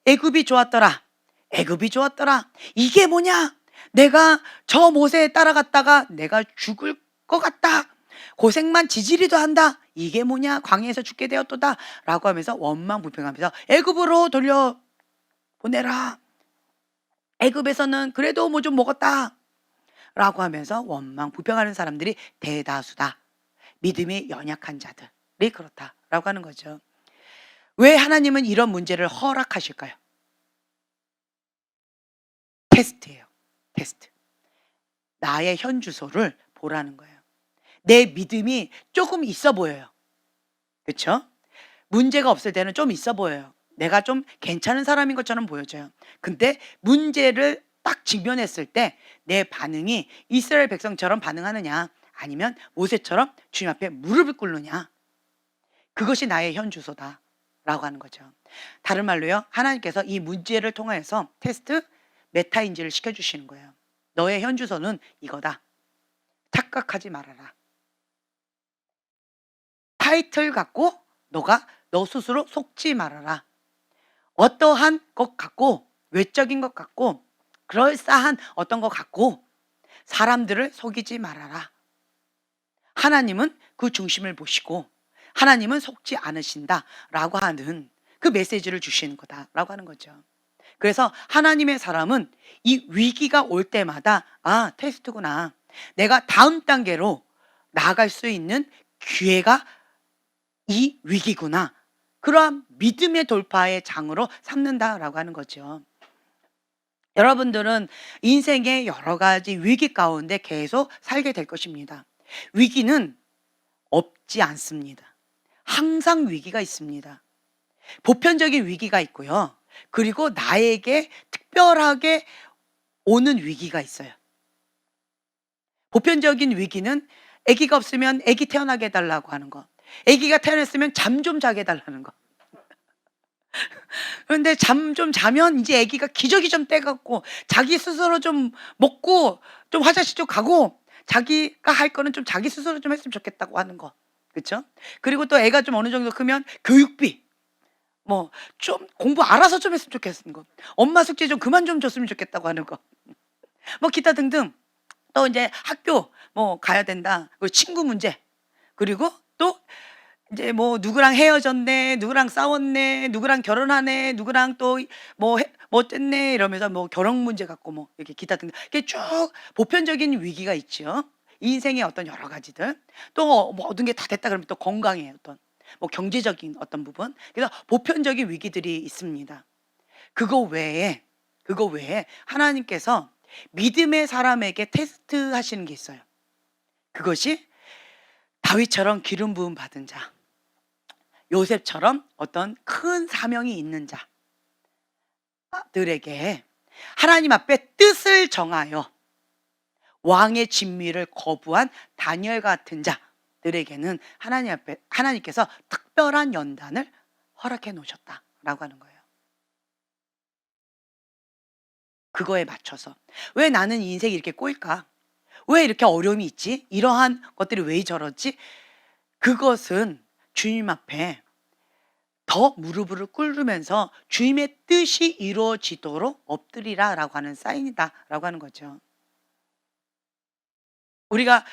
애굽이 좋았더라, 애굽이 좋았더라, 이게 뭐냐, 내가 저 모세에 따라갔다가 내가 죽을 것 같다, 고생만 지지리도 한다, 이게 뭐냐, 광야에서 죽게 되었도다 라고 하면서 원망 불평하면서 애굽으로 돌려 보내라, 애굽에서는 그래도 뭐 좀 먹었다 라고 하면서 원망 불평하는 사람들이 대다수다. 믿음이 연약한 자들이 그렇다라고 하는 거죠. 왜 하나님은 이런 문제를 허락하실까요? 테스트예요. 테스트. 나의 현 주소를 보라는 거예요. 내 믿음이 조금 있어 보여요. 그렇죠? 문제가 없을 때는 좀 있어 보여요. 내가 좀 괜찮은 사람인 것처럼 보여져요. 근데 문제를 딱 직면했을 때 내 반응이 이스라엘 백성처럼 반응하느냐, 아니면 모세처럼 주님 앞에 무릎을 꿇느냐, 그것이 나의 현 주소다라고 하는 거죠. 다른 말로요, 하나님께서 이 문제를 통해서 테스트, 메타인지를 시켜주시는 거예요. 너의 현 주소는 이거다. 착각하지 말아라. 타이틀 갖고 너 스스로 속지 말아라. 어떠한 것 같고, 외적인 것 같고, 그럴싸한 어떤 것 같고 사람들을 속이지 말아라. 하나님은 그 중심을 보시고 하나님은 속지 않으신다라고 하는 그 메시지를 주시는 거다라고 하는 거죠. 그래서 하나님의 사람은 이 위기가 올 때마다 테스트구나, 내가 다음 단계로 나아갈 수 있는 기회가 이 위기구나, 그러한 믿음의 돌파의 장으로 삼는다라고 하는 거죠. 여러분들은 인생의 여러 가지 위기 가운데 계속 살게 될 것입니다. 위기는 없지 않습니다. 항상 위기가 있습니다. 보편적인 위기가 있고요. 그리고 나에게 특별하게 오는 위기가 있어요. 보편적인 위기는 아기가 없으면 아기 태어나게 해 달라고 하는 거. 아기가 태어났으면 잠 좀 자게 해 달라는 거. 그런데 잠 좀 자면 이제 아기가 기저귀 좀 떼 갖고 자기 스스로 좀 먹고 좀 화장실 좀 가고 자기가 할 거는 좀 자기 스스로 좀 했으면 좋겠다고 하는 거. 그쵸? 그리고 또 애가 좀 어느 정도 크면 교육비, 뭐 좀 공부 알아서 좀 했으면 좋겠는 거. 엄마 숙제 좀 그만 좀 줬으면 좋겠다고 하는 거. 뭐 기타 등등. 또 이제 학교 뭐 가야 된다. 그리고 친구 문제. 그리고 또 이제 뭐 누구랑 헤어졌네, 누구랑 싸웠네, 누구랑 결혼하네, 누구랑 또 뭐 어쨌네 이러면서 뭐 결혼 문제 갖고 뭐 이렇게 기타 등등 이렇게 쭉 보편적인 위기가 있죠. 인생의 어떤 여러 가지들. 또 모든 게 다 됐다 그러면 또 건강의 어떤 뭐 경제적인 어떤 부분. 그래서 보편적인 위기들이 있습니다. 그거 외에 그거 외에 하나님께서 믿음의 사람에게 테스트하시는 게 있어요. 그것이 다윗처럼 기름 부음 받은 자, 요셉처럼 어떤 큰 사명이 있는 자들에게 하나님 앞에 뜻을 정하여 왕의 진미를 거부한 다니엘 같은 자들에게는 하나님 앞에 하나님께서 특별한 연단을 허락해 놓으셨다라고 하는 거예요. 그거에 맞춰서. 왜 나는 인생이 이렇게 꼬일까? 왜 이렇게 어려움이 있지? 이러한 것들이 왜 저러지? 그것은 주님 앞에 더 무릎을 꿇으면서 주님의 뜻이 이루어지도록 엎드리라라고 하는 사인이다라고 하는 거죠. 우리가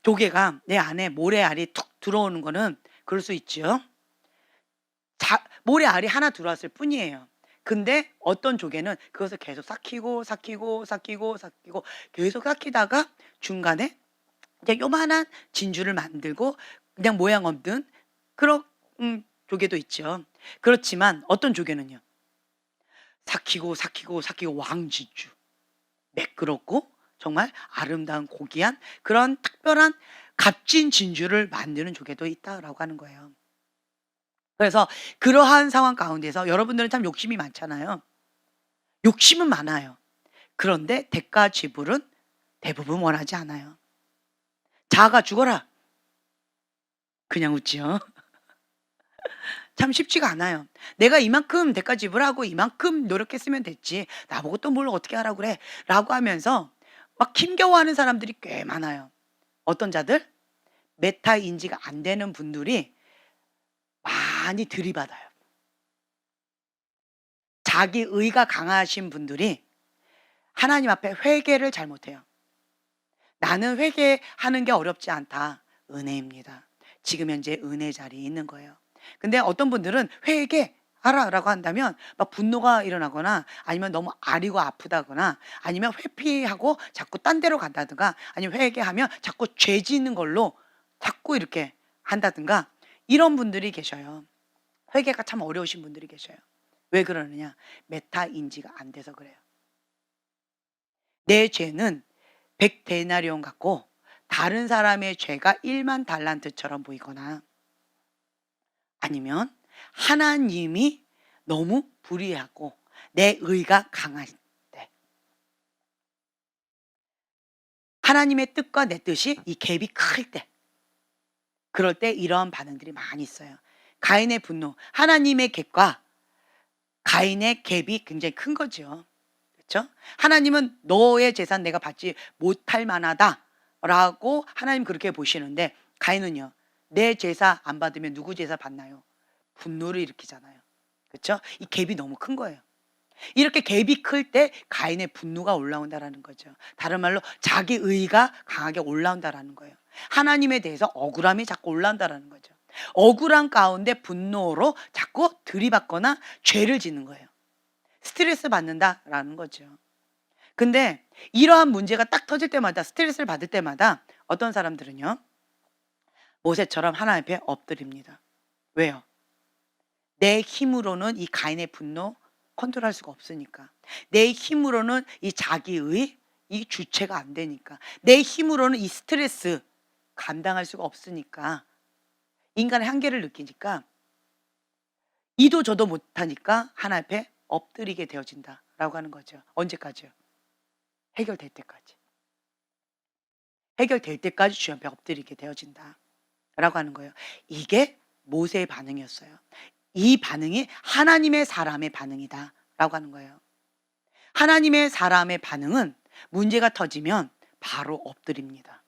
조개가 내 안에 모래알이 툭 들어오는 거는 그럴 수 있죠. 모래알이 하나 들어왔을 뿐이에요. 근데 어떤 조개는 그것을 계속 삭히고 삭히고 삭히고 삭히고 계속 삭히다가 중간에 이제 요만한 진주를 만들고 그냥 모양 없는 그런 조개도 있죠. 그렇지만 어떤 조개는요. 삭히고 삭히고 삭히고 왕진주. 매끄럽고 정말 아름다운 고귀한 그런 특별한 값진 진주를 만드는 조개도 있다라고 하는 거예요. 그래서 그러한 상황 가운데서 여러분들은 참 욕심이 많잖아요. 욕심은 많아요. 그런데 대가 지불은 대부분 원하지 않아요. 자아가 죽어라. 그냥 웃지요. 참 쉽지가 않아요. 내가 이만큼 대가 지불하고 이만큼 노력했으면 됐지. 나보고 또 뭘 어떻게 하라고 그래. 라고 하면서 막 힘겨워하는 사람들이 꽤 많아요. 어떤 자들? 메타 인지가 안 되는 분들이 많이 들이받아요. 자기 의가 강하신 분들이 하나님 앞에 회개를 잘못해요. 나는 회개하는 게 어렵지 않다. 은혜입니다. 지금 현재 은혜 자리에 있는 거예요. 근데 어떤 분들은 회개하라라고 한다면 막 분노가 일어나거나 아니면 너무 아리고 아프다거나 아니면 회피하고 자꾸 딴 데로 간다든가 아니면 회개하면 자꾸 죄 짓는 걸로 자꾸 이렇게 한다든가 이런 분들이 계셔요. 회개가 참 어려우신 분들이 계셔요. 왜 그러느냐? 메타 인지가 안 돼서 그래요. 내 죄는 100데나리온 같고 다른 사람의 죄가 1만 달란트처럼 보이거나 아니면 하나님이 너무 불의하고 내 의가 강할 때 하나님의 뜻과 내 뜻이 이 갭이 클 때 그럴 때 이러한 반응들이 많이 있어요. 가인의 분노, 하나님의 갭과 가인의 갭이 굉장히 큰 거죠. 그렇죠? 하나님은 너의 재산 내가 받지 못할 만하다라고 하나님 그렇게 보시는데 가인은요. 내 제사 안 받으면 누구 제사 받나요? 분노를 일으키잖아요. 그렇죠? 이 갭이 너무 큰 거예요. 이렇게 갭이 클 때 가인의 분노가 올라온다라는 거죠. 다른 말로 자기 의가 강하게 올라온다라는 거예요. 하나님에 대해서 억울함이 자꾸 올라온다라는 거죠. 억울한 가운데 분노로 자꾸 들이받거나 죄를 짓는 거예요. 스트레스 받는다라는 거죠. 근데 이러한 문제가 딱 터질 때마다 스트레스를 받을 때마다 어떤 사람들은요. 모세처럼 하나님 앞에 엎드립니다. 왜요? 내 힘으로는 이 가인의 분노 컨트롤할 수가 없으니까. 내 힘으로는 이 자기의 이 주체가 안 되니까. 내 힘으로는 이 스트레스 감당할 수가 없으니까. 인간의 한계를 느끼니까 이도 저도 못하니까 하나님 앞에 엎드리게 되어진다라고 하는 거죠. 언제까지요? 해결될 때까지. 해결될 때까지 주님 앞에 엎드리게 되어진다 라고 하는 거예요. 이게 모세의 반응이었어요. 이 반응이 하나님의 사람의 반응이다 라고 하는 거예요. 하나님의 사람의 반응은 문제가 터지면 바로 엎드립니다.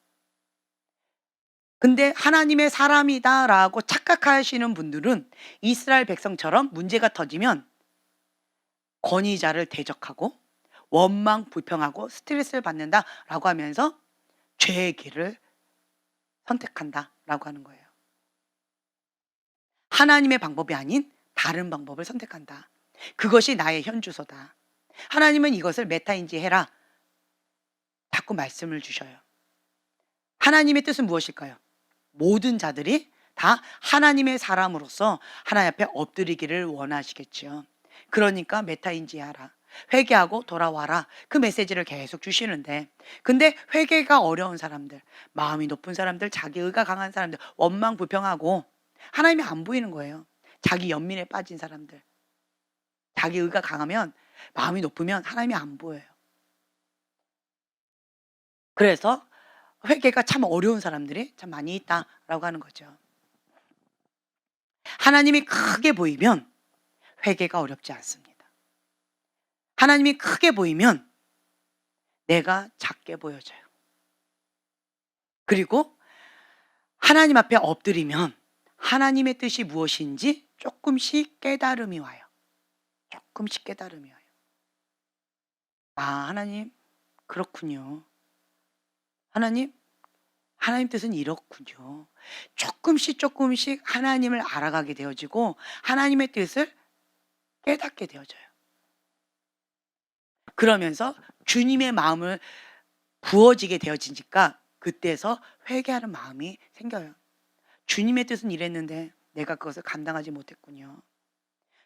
근데 하나님의 사람이다라고 착각하시는 분들은 이스라엘 백성처럼 문제가 터지면 권위자를 대적하고 원망 불평하고 스트레스를 받는다라고 하면서 죄의 길을 선택한다라고 하는 거예요. 하나님의 방법이 아닌 다른 방법을 선택한다. 그것이 나의 현주소다. 하나님은 이것을 메타인지 해라. 자꾸 말씀을 주셔요. 하나님의 뜻은 무엇일까요? 모든 자들이 다 하나님의 사람으로서 하나님 앞에 엎드리기를 원하시겠죠. 그러니까 메타인지하라. 회개하고 돌아와라. 그 메시지를 계속 주시는데, 근데 회개가 어려운 사람들, 마음이 높은 사람들, 자기 의가 강한 사람들, 원망 불평하고 하나님이 안 보이는 거예요. 자기 연민에 빠진 사람들, 자기 의가 강하면, 마음이 높으면 하나님이 안 보여요. 그래서 회개가 참 어려운 사람들이 참 많이 있다라고 하는 거죠. 하나님이 크게 보이면 회개가 어렵지 않습니다. 하나님이 크게 보이면 내가 작게 보여져요. 그리고 하나님 앞에 엎드리면 하나님의 뜻이 무엇인지 조금씩 깨달음이 와요. 조금씩 깨달음이 와요. 아, 하나님, 그렇군요. 하나님 뜻은 이렇군요. 조금씩 하나님을 알아가게 되어지고 하나님의 뜻을 깨닫게 되어져요. 그러면서 주님의 마음을 부어지게 되어지니까 그때서 회개하는 마음이 생겨요. 주님의 뜻은 이랬는데 내가 그것을 감당하지 못했군요.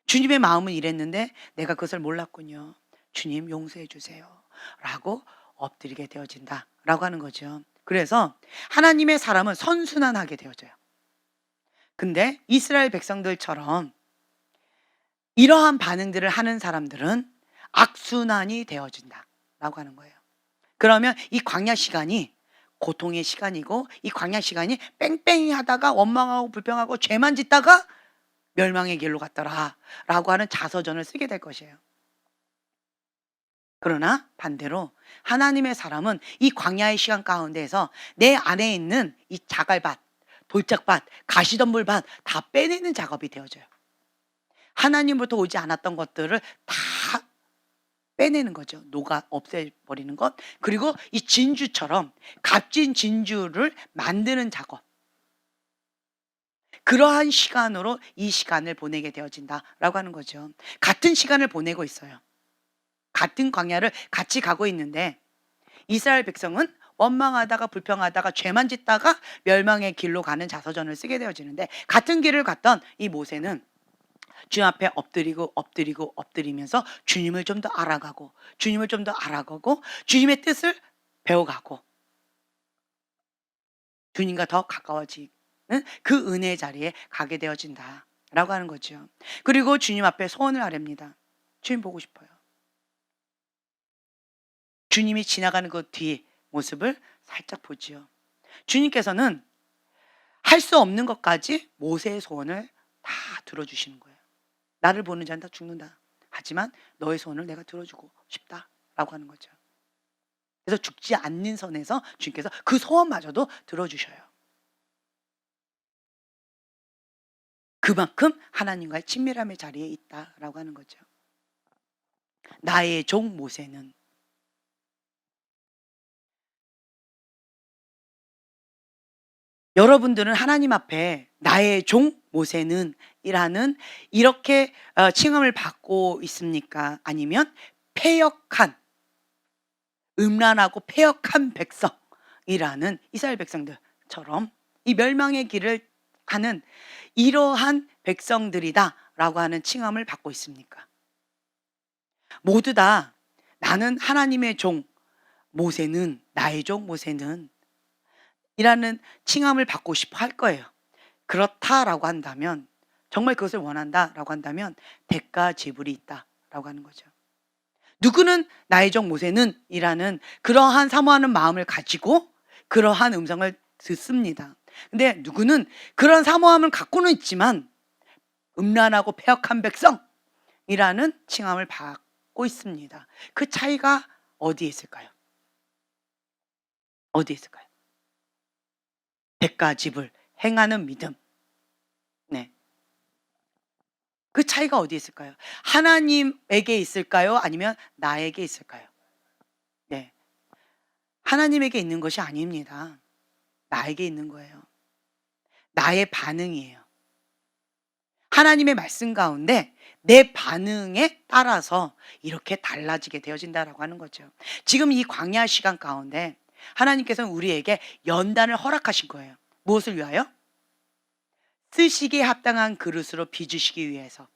주님의 마음은 이랬는데 내가 그것을 몰랐군요. 주님 용서해 주세요. 라고 엎드리게 되어진다 라고 하는 거죠. 그래서 하나님의 사람은 선순환하게 되어져요. 근데 이스라엘 백성들처럼 이러한 반응들을 하는 사람들은 악순환이 되어진다 라고 하는 거예요. 그러면 이 광야 시간이 고통의 시간이고, 이 광야 시간이 뺑뺑이 하다가 원망하고 불평하고 죄만 짓다가 멸망의 길로 갔더라 라고 하는 자서전을 쓰게 될 것이에요. 그러나 반대로 하나님의 사람은 이 광야의 시간 가운데에서 내 안에 있는 이 자갈밭, 돌짝밭, 가시덤불밭 다 빼내는 작업이 되어져요. 하나님부터 오지 않았던 것들을 다 빼내는 거죠. 녹아 없애버리는 것. 그리고 이 진주처럼 값진 진주를 만드는 작업. 그러한 시간으로 이 시간을 보내게 되어진다라고 하는 거죠. 같은 시간을 보내고 있어요. 같은 광야를 같이 가고 있는데 이스라엘 백성은 원망하다가 불평하다가 죄만 짓다가 멸망의 길로 가는 자서전을 쓰게 되어지는데, 같은 길을 갔던 이 모세는 주님 앞에 엎드리면서 주님을 좀 더 알아가고 주님의 뜻을 배워가고 주님과 더 가까워지는 그 은혜의 자리에 가게 되어진다라고 하는 거죠. 그리고 주님 앞에 소원을 아뢰입니다. 주님 보고 싶어요. 주님이 지나가는 그 뒤 모습을 살짝 보지요. 주님께서는 할 수 없는 것까지 모세의 소원을 다 들어주시는 거예요. 나를 보는 자는 다 죽는다. 하지만 너의 소원을 내가 들어주고 싶다라고 하는 거죠. 그래서 죽지 않는 선에서 주님께서 그 소원마저도 들어주셔요. 그만큼 하나님과의 친밀함의 자리에 있다라고 하는 거죠. 나의 종 모세는 여러분들은 하나님 앞에 나의 종 모세는 이라는 이렇게 칭함을 받고 있습니까? 아니면 패역한, 음란하고 패역한 백성이라는 이스라엘 백성들처럼 이 멸망의 길을 가는 이러한 백성들이다라고 하는 칭함을 받고 있습니까? 모두 다 나는 하나님의 종 모세는, 나의 종 모세는 이라는 칭함을 받고 싶어 할 거예요. 그렇다라고 한다면, 정말 그것을 원한다라고 한다면 대가 지불이 있다라고 하는 거죠. 누구는 나의 종 모세는 이라는 그러한 사모하는 마음을 가지고 그러한 음성을 듣습니다. 근데 누구는 그런 사모함을 갖고는 있지만 음란하고 패역한 백성이라는 칭함을 받고 있습니다. 그 차이가 어디에 있을까요? 어디에 있을까요? 백가지불 행하는 믿음. 네. 그 차이가 어디에 있을까요? 하나님에게 있을까요? 아니면 나에게 있을까요? 네. 하나님에게 있는 것이 아닙니다. 나에게 있는 거예요. 나의 반응이에요. 하나님의 말씀 가운데 내 반응에 따라서 이렇게 달라지게 되어진다라고 하는 거죠. 지금 이 광야 시간 가운데 하나님께서는 우리에게 연단을 허락하신 거예요. 무엇을 위하여? 쓰시기에 합당한 그릇으로 빚으시기 위해서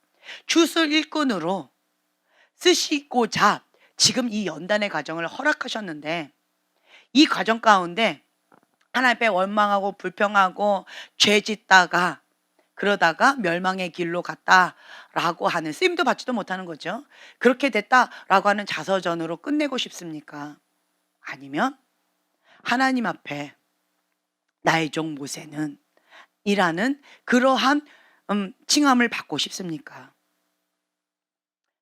주술 일꾼으로 쓰시고자 지금 이 연단의 과정을 허락하셨는데, 이 과정 가운데 하나님 앞에 원망하고 불평하고 죄 짓다가 그러다가 멸망의 길로 갔다라고 하는, 쓰임도 받지도 못하는 거죠. 그렇게 됐다라고 하는 자서전으로 끝내고 싶습니까? 아니면 하나님 앞에 나의 종 모세는 이라는 그러한 칭함을 받고 싶습니까?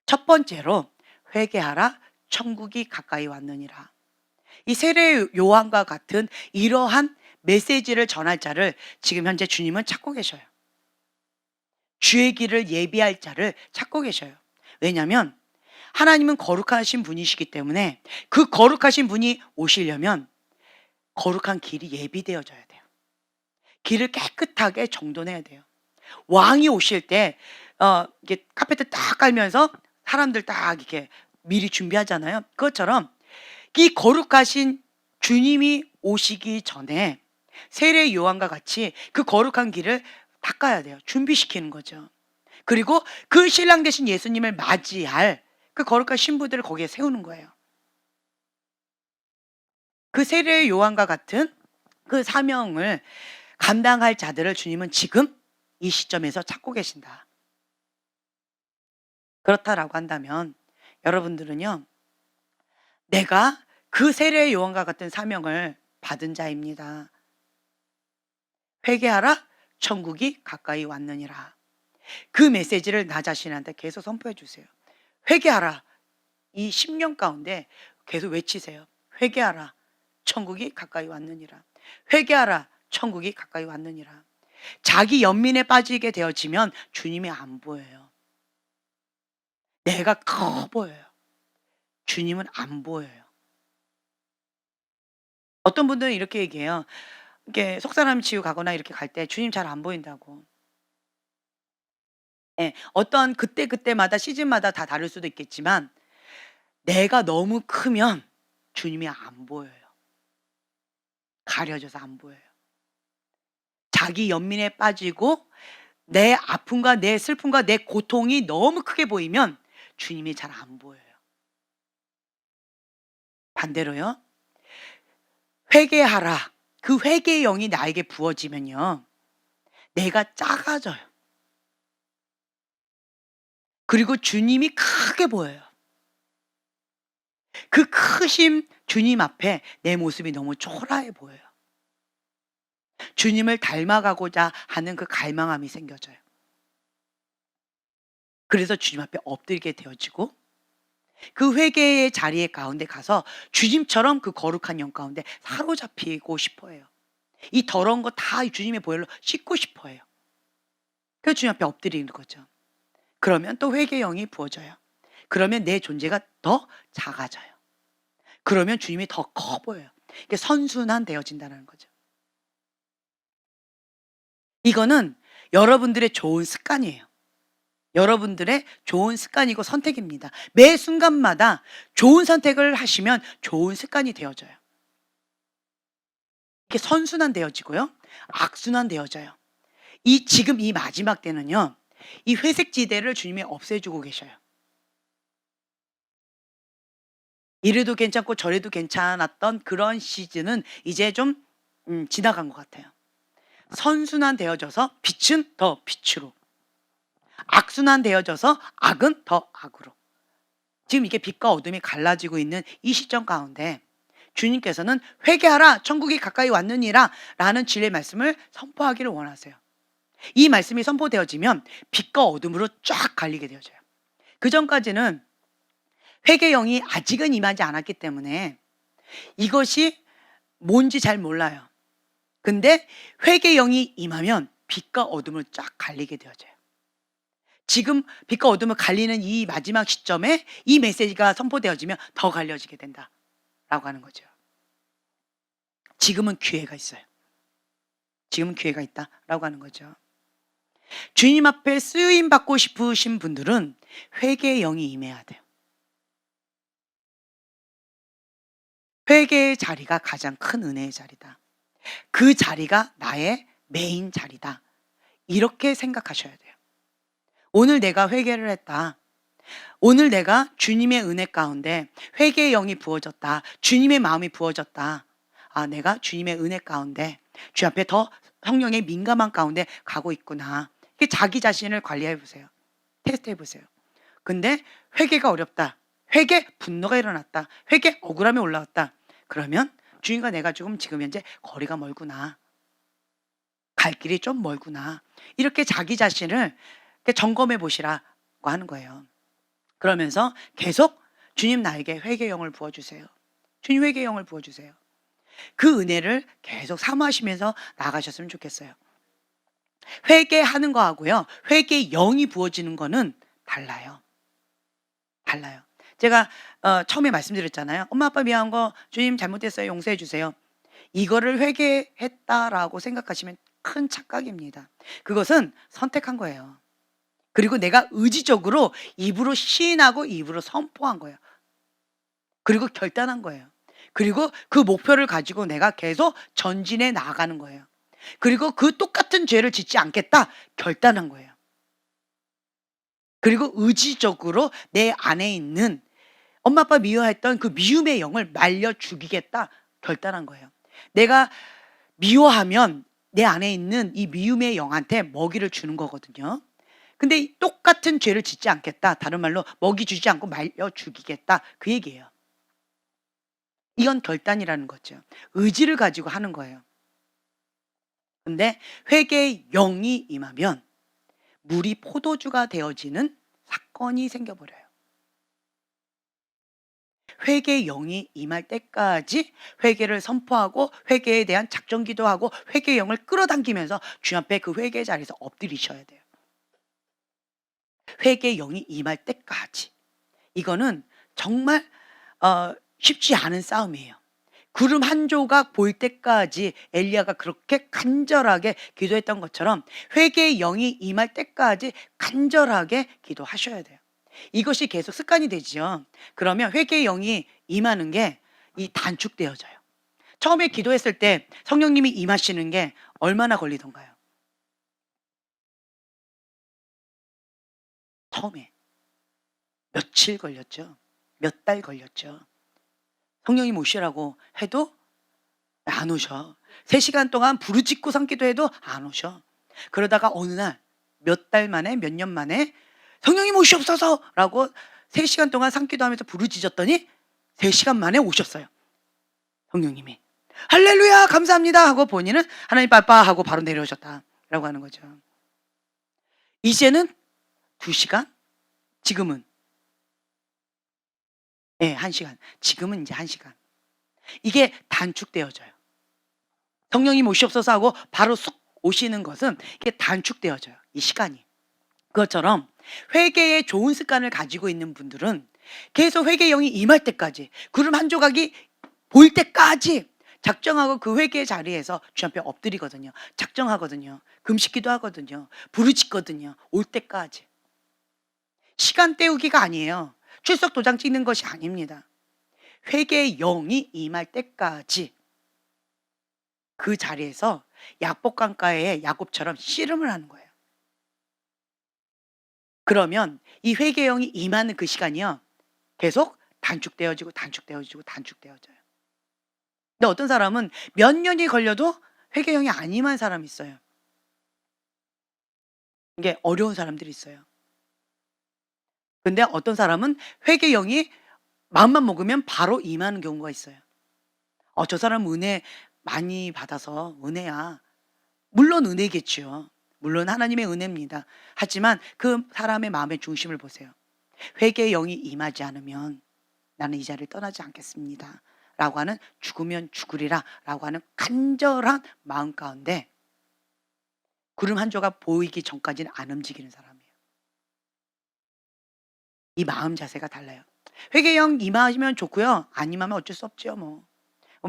첫 번째로 회개하라 천국이 가까이 왔느니라. 이 세례 요한과 같은 이러한 메시지를 전할 자를 지금 현재 주님은 찾고 계셔요. 주의 길을 예비할 자를 찾고 계셔요. 왜냐하면 하나님은 거룩하신 분이시기 때문에 그 거룩하신 분이 오시려면 거룩한 길이 예비되어져야 돼요. 길을 깨끗하게 정돈해야 돼요. 왕이 오실 때 이게 카페트 딱 깔면서 사람들 딱 이렇게 미리 준비하잖아요. 그것처럼 이 거룩하신 주님이 오시기 전에 세례 요한과 같이 그 거룩한 길을 닦아야 돼요. 준비시키는 거죠. 그리고 그 신랑 되신 예수님을 맞이할 그 거룩한 신부들을 거기에 세우는 거예요. 그 세례 요한과 같은 그 사명을 감당할 자들을 주님은 지금 이 시점에서 찾고 계신다. 그렇다라고 한다면 여러분들은요, 내가 그 세례 요한과 같은 사명을 받은 자입니다. 회개하라 천국이 가까이 왔느니라. 그 메시지를 나 자신한테 계속 선포해 주세요. 회개하라. 이 10년 가운데 계속 외치세요. 회개하라 천국이 가까이 왔느니라. 회개하라 천국이 가까이 왔느니라. 자기 연민에 빠지게 되어지면 주님이 안 보여요. 내가 커 보여요. 주님은 안 보여요. 어떤 분들은 이렇게 얘기해요. 이렇게 속사람 치유 가거나 이렇게 갈 때 주님 잘 안 보인다고. 예. 어떤 그때그때마다 시즌마다 다 다를 수도 있겠지만 내가 너무 크면 주님이 안 보여요. 가려져서 안 보여요. 자기 연민에 빠지고 내 아픔과 내 슬픔과 내 고통이 너무 크게 보이면 주님이 잘 안 보여요. 반대로요. 회개하라. 그 회개의 영이 나에게 부어지면요, 내가 작아져요. 그리고 주님이 크게 보여요. 그 크신 주님 앞에 내 모습이 너무 초라해 보여요. 주님을 닮아가고자 하는 그 갈망함이 생겨져요. 그래서 주님 앞에 엎드리게 되어지고 그 회개의 자리에 가운데 가서 주님처럼 그 거룩한 영 가운데 사로잡히고 싶어 해요. 이 더러운 거 다 주님의 보혈로 씻고 싶어 해요. 그래서 주님 앞에 엎드리는 거죠. 그러면 또 회개의 영이 부어져요. 그러면 내 존재가 더 작아져요. 그러면 주님이 더 커 보여요. 이게 선순환 되어진다는 거죠. 이거는 여러분들의 좋은 습관이에요. 여러분들의 좋은 습관이고 선택입니다. 매 순간마다 좋은 선택을 하시면 좋은 습관이 되어져요. 이게 선순환 되어지고요, 악순환 되어져요. 지금 이 마지막 때는요, 이 회색 지대를 주님이 없애주고 계셔요. 이래도 괜찮고 저래도 괜찮았던 그런 시즌은 이제 좀 지나간 것 같아요. 선순환 되어져서 빛은 더 빛으로, 악순환 되어져서 악은 더 악으로. 지금 이게 빛과 어둠이 갈라지고 있는 이 시점 가운데 주님께서는 회개하라 천국이 가까이 왔느니라 라는 진리의 말씀을 선포하기를 원하세요. 이 말씀이 선포되어지면 빛과 어둠으로 쫙 갈리게 되어져요. 그전까지는 회개의 영이 아직은 임하지 않았기 때문에 이것이 뭔지 잘 몰라요. 근데 회개의 영이 임하면 빛과 어둠을 쫙 갈리게 되어져요. 지금 빛과 어둠을 갈리는 이 마지막 시점에 이 메시지가 선포되어지면 더 갈려지게 된다라고 하는 거죠. 지금은 기회가 있어요. 지금은 기회가 있다라고 하는 거죠. 주님 앞에 쓰임 받고 싶으신 분들은 회개의 영이 임해야 돼요. 회개의 자리가 가장 큰 은혜의 자리다. 그 자리가 나의 메인 자리다. 이렇게 생각하셔야 돼요. 오늘 내가 회개를 했다. 오늘 내가 주님의 은혜 가운데 회개의 영이 부어졌다. 주님의 마음이 부어졌다. 아, 내가 주님의 은혜 가운데 주 앞에 더 성령의 민감한 가운데 가고 있구나. 이렇게 자기 자신을 관리해 보세요. 테스트해 보세요. 근데 회개가 어렵다. 회개 분노가 일어났다. 회개 억울함이 올라왔다. 그러면 주님과 내가 지금 현재 거리가 멀구나. 갈 길이 좀 멀구나. 이렇게 자기 자신을 점검해 보시라고 하는 거예요. 그러면서 계속 주님 나에게 회개의 영을 부어주세요. 주님 회개의 영을 부어주세요. 그 은혜를 계속 사모하시면서 나가셨으면 좋겠어요. 회개하는 거하고요. 회개의 영이 부어지는 거는 달라요. 달라요. 제가 처음에 말씀드렸잖아요. 엄마 아빠 미안한 거 주님 잘못했어요. 용서해 주세요. 이거를 회개했다라고 생각하시면 큰 착각입니다. 그것은 선택한 거예요. 그리고 내가 의지적으로 입으로 시인하고 입으로 선포한 거예요. 그리고 결단한 거예요. 그리고 그 목표를 가지고 내가 계속 전진해 나가는 거예요. 그리고 그 똑같은 죄를 짓지 않겠다 결단한 거예요. 그리고 의지적으로 내 안에 있는 엄마 아빠 미워했던 그 미움의 영을 말려 죽이겠다 결단한 거예요. 내가 미워하면 내 안에 있는 이 미움의 영한테 먹이를 주는 거거든요. 근데 똑같은 죄를 짓지 않겠다. 다른 말로 먹이 주지 않고 말려 죽이겠다. 그 얘기예요. 이건 결단이라는 거죠. 의지를 가지고 하는 거예요. 근데 회개의 영이 임하면 물이 포도주가 되어지는 사건이 생겨버려요. 회개의 영이 임할 때까지 회개를 선포하고 회개에 대한 작정 기도하고 회개의 영을 끌어당기면서 주님 앞에 그 회개의 자리에서 엎드리셔야 돼요. 회개의 영이 임할 때까지. 이거는 정말 쉽지 않은 싸움이에요. 구름 한 조각 보일 때까지 엘리야가 그렇게 간절하게 기도했던 것처럼 회개의 영이 임할 때까지 간절하게 기도하셔야 돼요. 이것이 계속 습관이 되죠. 그러면 회개의 영이 임하는 게 이 단축되어져요. 처음에 기도했을 때 성령님이 임하시는 게 얼마나 걸리던가요? 처음에 며칠 걸렸죠. 몇 달 걸렸죠. 성령님 오시라고 해도 안 오셔. 3시간 동안 부르짖고 삼기도 해도 안 오셔. 그러다가 어느 날 몇 달 만에 몇 년 만에 성령님 오시옵소서라고 3시간 동안 삼기도 하면서 부르짖었더니 3시간 만에 오셨어요. 성령님이. 할렐루야 감사합니다 하고 본인은 하나님 빠빠 하고 바로 내려오셨다라고 하는 거죠. 이제는 2시간? 지금은 1시간. 지금은 이제 1시간. 이게 단축되어져요. 성령님 오시옵소서 하고 바로 쑥 오시는 것은 이게 단축되어져요. 이 시간이. 그것처럼 회개의 좋은 습관을 가지고 있는 분들은 계속 회개의 영이 임할 때까지 구름 한 조각이 보일 때까지 작정하고 그 회개의 자리에서 주 앞에 엎드리거든요. 작정하거든요. 금식기도 하거든요. 부르짖거든요. 올 때까지. 시간 때우기가 아니에요. 출석 도장 찍는 것이 아닙니다. 회개의 영이 임할 때까지 그 자리에서 약복강가에 야곱처럼 씨름을 하는 거예요. 그러면 이 회개의 영이 임하는 그 시간이요. 계속 단축되어지고 단축되어지고 단축되어져요. 근데 어떤 사람은 몇 년이 걸려도 회개의 영이 안 임한 사람이 있어요. 이게 어려운 사람들이 있어요. 근데 어떤 사람은 회개의 영이 마음만 먹으면 바로 임하는 경우가 있어요. 저 사람 은혜 많이 받아서 은혜야. 물론 은혜겠지요. 물론 하나님의 은혜입니다. 하지만 그 사람의 마음의 중심을 보세요. 회개의 영이 임하지 않으면 나는 이 자리를 떠나지 않겠습니다. 라고 하는 죽으면 죽으리라 라고 하는 간절한 마음 가운데 구름 한 조각 보이기 전까지는 안 움직이는 사람이에요. 이 마음 자세가 달라요. 회개의 영 임하면 좋고요. 안 임하면 어쩔 수 없죠 뭐.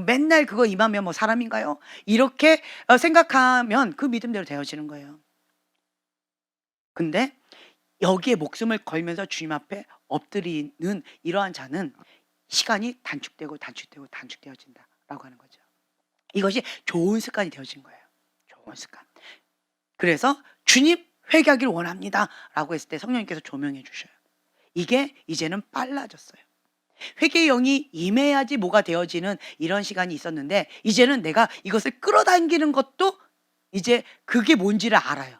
맨날 그거 임하면 뭐 사람인가요? 이렇게 생각하면 그 믿음대로 되어지는 거예요. 근데 여기에 목숨을 걸면서 주님 앞에 엎드리는 이러한 자는 시간이 단축되고 단축되고 단축되어진다라고 하는 거죠. 이것이 좋은 습관이 되어진 거예요. 좋은 습관. 그래서 주님 회개하기를 원합니다라고 했을 때 성령님께서 조명해 주셔요. 이게 이제는 빨라졌어요. 회개의 영이 임해야지 뭐가 되어지는 이런 시간이 있었는데 이제는 내가 이것을 끌어당기는 것도 이제 그게 뭔지를 알아요.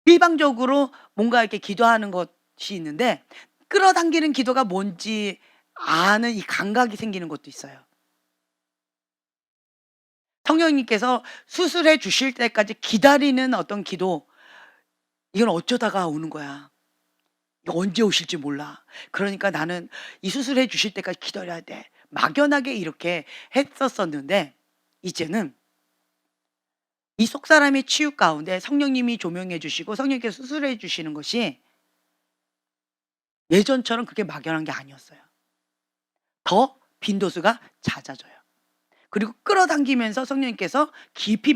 일방적으로 뭔가 이렇게 기도하는 것이 있는데 끌어당기는 기도가 뭔지 아는 이 감각이 생기는 것도 있어요. 성령님께서 수술해 주실 때까지 기다리는 어떤 기도, 이건 어쩌다가 오는 거야. 이거 언제 오실지 몰라. 그러니까 나는 이 수술해 주실 때까지 기다려야 돼. 막연하게 이렇게 했었었는데 이제는 이 속사람의 치유 가운데 성령님이 조명해 주시고 성령님께서 수술해 주시는 것이 예전처럼 그렇게 막연한 게 아니었어요. 더 빈도수가 잦아져요. 그리고 끌어당기면서 성령님께서 깊이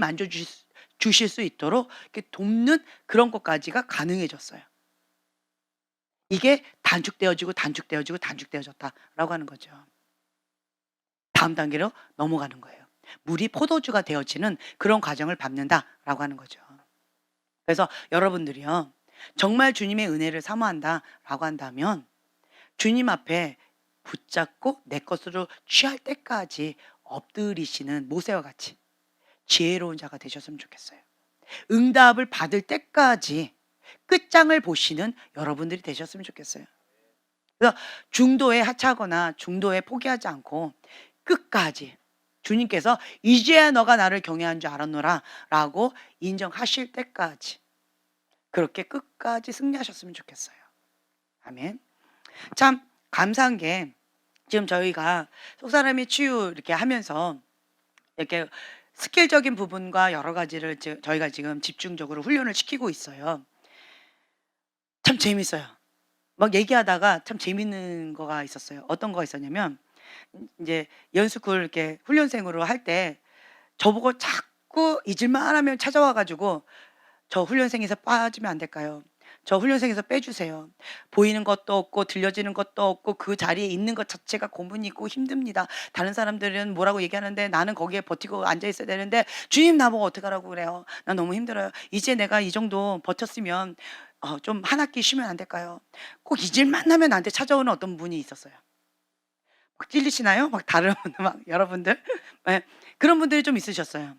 주실 수 있도록 이렇게 돕는 그런 것까지가 가능해졌어요. 이게 단축되어지고 단축되어지고 단축되어졌다라고 하는 거죠. 다음 단계로 넘어가는 거예요. 물이 포도주가 되어지는 그런 과정을 밟는다라고 하는 거죠. 그래서 여러분들이요. 정말 주님의 은혜를 사모한다라고 한다면 주님 앞에 붙잡고 내 것으로 취할 때까지 엎드리시는 모세와 같이 지혜로운 자가 되셨으면 좋겠어요. 응답을 받을 때까지 끝장을 보시는 여러분들이 되셨으면 좋겠어요. 그래서 중도에 하차하거나 중도에 포기하지 않고 끝까지 주님께서 이제야 너가 나를 경외한 줄 알았노라 라고 인정하실 때까지 그렇게 끝까지 승리하셨으면 좋겠어요. 아멘. 참 감사한 게 지금 저희가 속사람의 치유 이렇게 하면서 이렇게 스킬적인 부분과 여러 가지를 저희가 지금 집중적으로 훈련을 시키고 있어요. 참 재밌어요. 막 얘기하다가 참 재밌는 거가 있었어요. 어떤 거가 있었냐면 이제 연수쿨 이렇게 훈련생으로 할 때 저보고 자꾸 잊을만 하면 찾아와 가지고 "저 훈련생에서 빠지면 안 될까요? 저 훈련생에서 빼주세요. 보이는 것도 없고 들려지는 것도 없고 그 자리에 있는 것 자체가 고문이고 힘듭니다. 다른 사람들은 뭐라고 얘기하는데 나는 거기에 버티고 앉아 있어야 되는데 주님 나보고 어떡하라고 그래요. 나 너무 힘들어요. 이제 내가 이 정도 버텼으면 좀 한 학기 쉬면 안 될까요?" 꼭 잊을만 하면 나한테 찾아오는 어떤 분이 있었어요. 막 찔리시나요? 막 다른 막 여러분들? 예. 그런 분들이 좀 있으셨어요.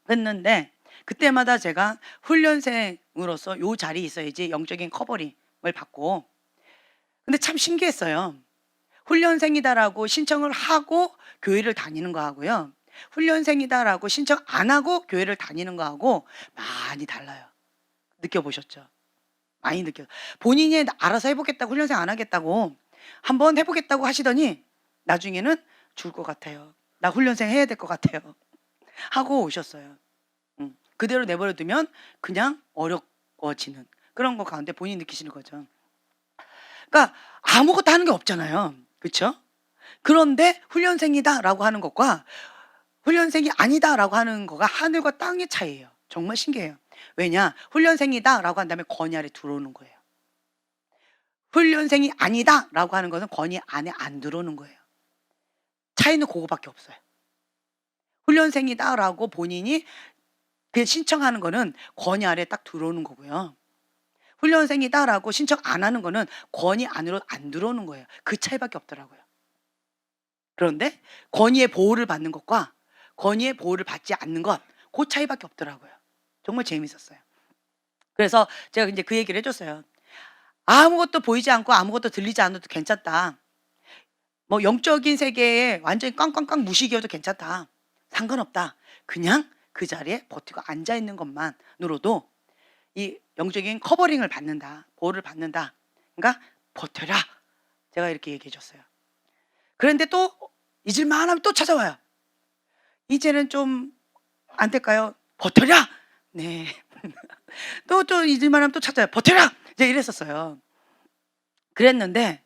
그랬는데 그때마다 제가 훈련생으로서 요 자리에 있어야지 영적인 커버링을 받고 근데 참 신기했어요. 훈련생이다라고 신청을 하고 교회를 다니는 거하고요. 훈련생이다라고 신청 안 하고 교회를 다니는 거하고 많이 달라요. 느껴보셨죠? 많이 본인이 알아서 해 보겠다고 훈련생 안 하겠다고 한번 해 보겠다고 하시더니 나중에는 "죽을 것 같아요. 나 훈련생 해야 될 것 같아요." 하고 오셨어요. 그대로 내버려 두면 그냥 어려워지는 그런 거 가운데 본인이 느끼시는 거죠. 그러니까 아무것도 하는 게 없잖아요. 그쵸? 그런데 "훈련생이다."라고 하는 것과 "훈련생이 아니다."라고 하는 거가 하늘과 땅의 차이예요. 정말 신기해요. 왜냐? "훈련생이다."라고 한 다음에 권위 아래 들어오는 거예요. "훈련생이 아니다."라고 하는 것은 권위 안에 안 들어오는 거예요. 차이는 고거밖에 없어요. "훈련생이다."라고 본인이 그 신청하는 거는 권위 아래에 딱 들어오는 거고요. "훈련생이다."라고 신청 안 하는 거는 권위 안으로 안 들어오는 거예요. 그 차이밖에 없더라고요. 그런데 권위의 보호를 받는 것과 권위의 보호를 받지 않는 것 그 차이밖에 없더라고요. 정말 재밌었어요. 그래서 제가 인제 그 얘기를 해 줬어요. "아무것도 보이지 않고 아무것도 들리지 않아도 괜찮다. 뭐 영적인 세계에 완전히 꽝꽝꽝 무시기여도 괜찮다. 상관없다. 그냥 그 자리에 버티고 앉아 있는 것만으로도 이 영적인 커버링을 받는다. 보호를 받는다. 그러니까 버텨라. 제가 이렇게 얘기해 줬어요. 그런데 또 잊을만 하면 또 찾아와요. 이제는 좀 안 될까요? 버텨라. 네. 또 잊을만 하면 또 찾아요. 버텨라. 이제 이랬었어요. 그랬는데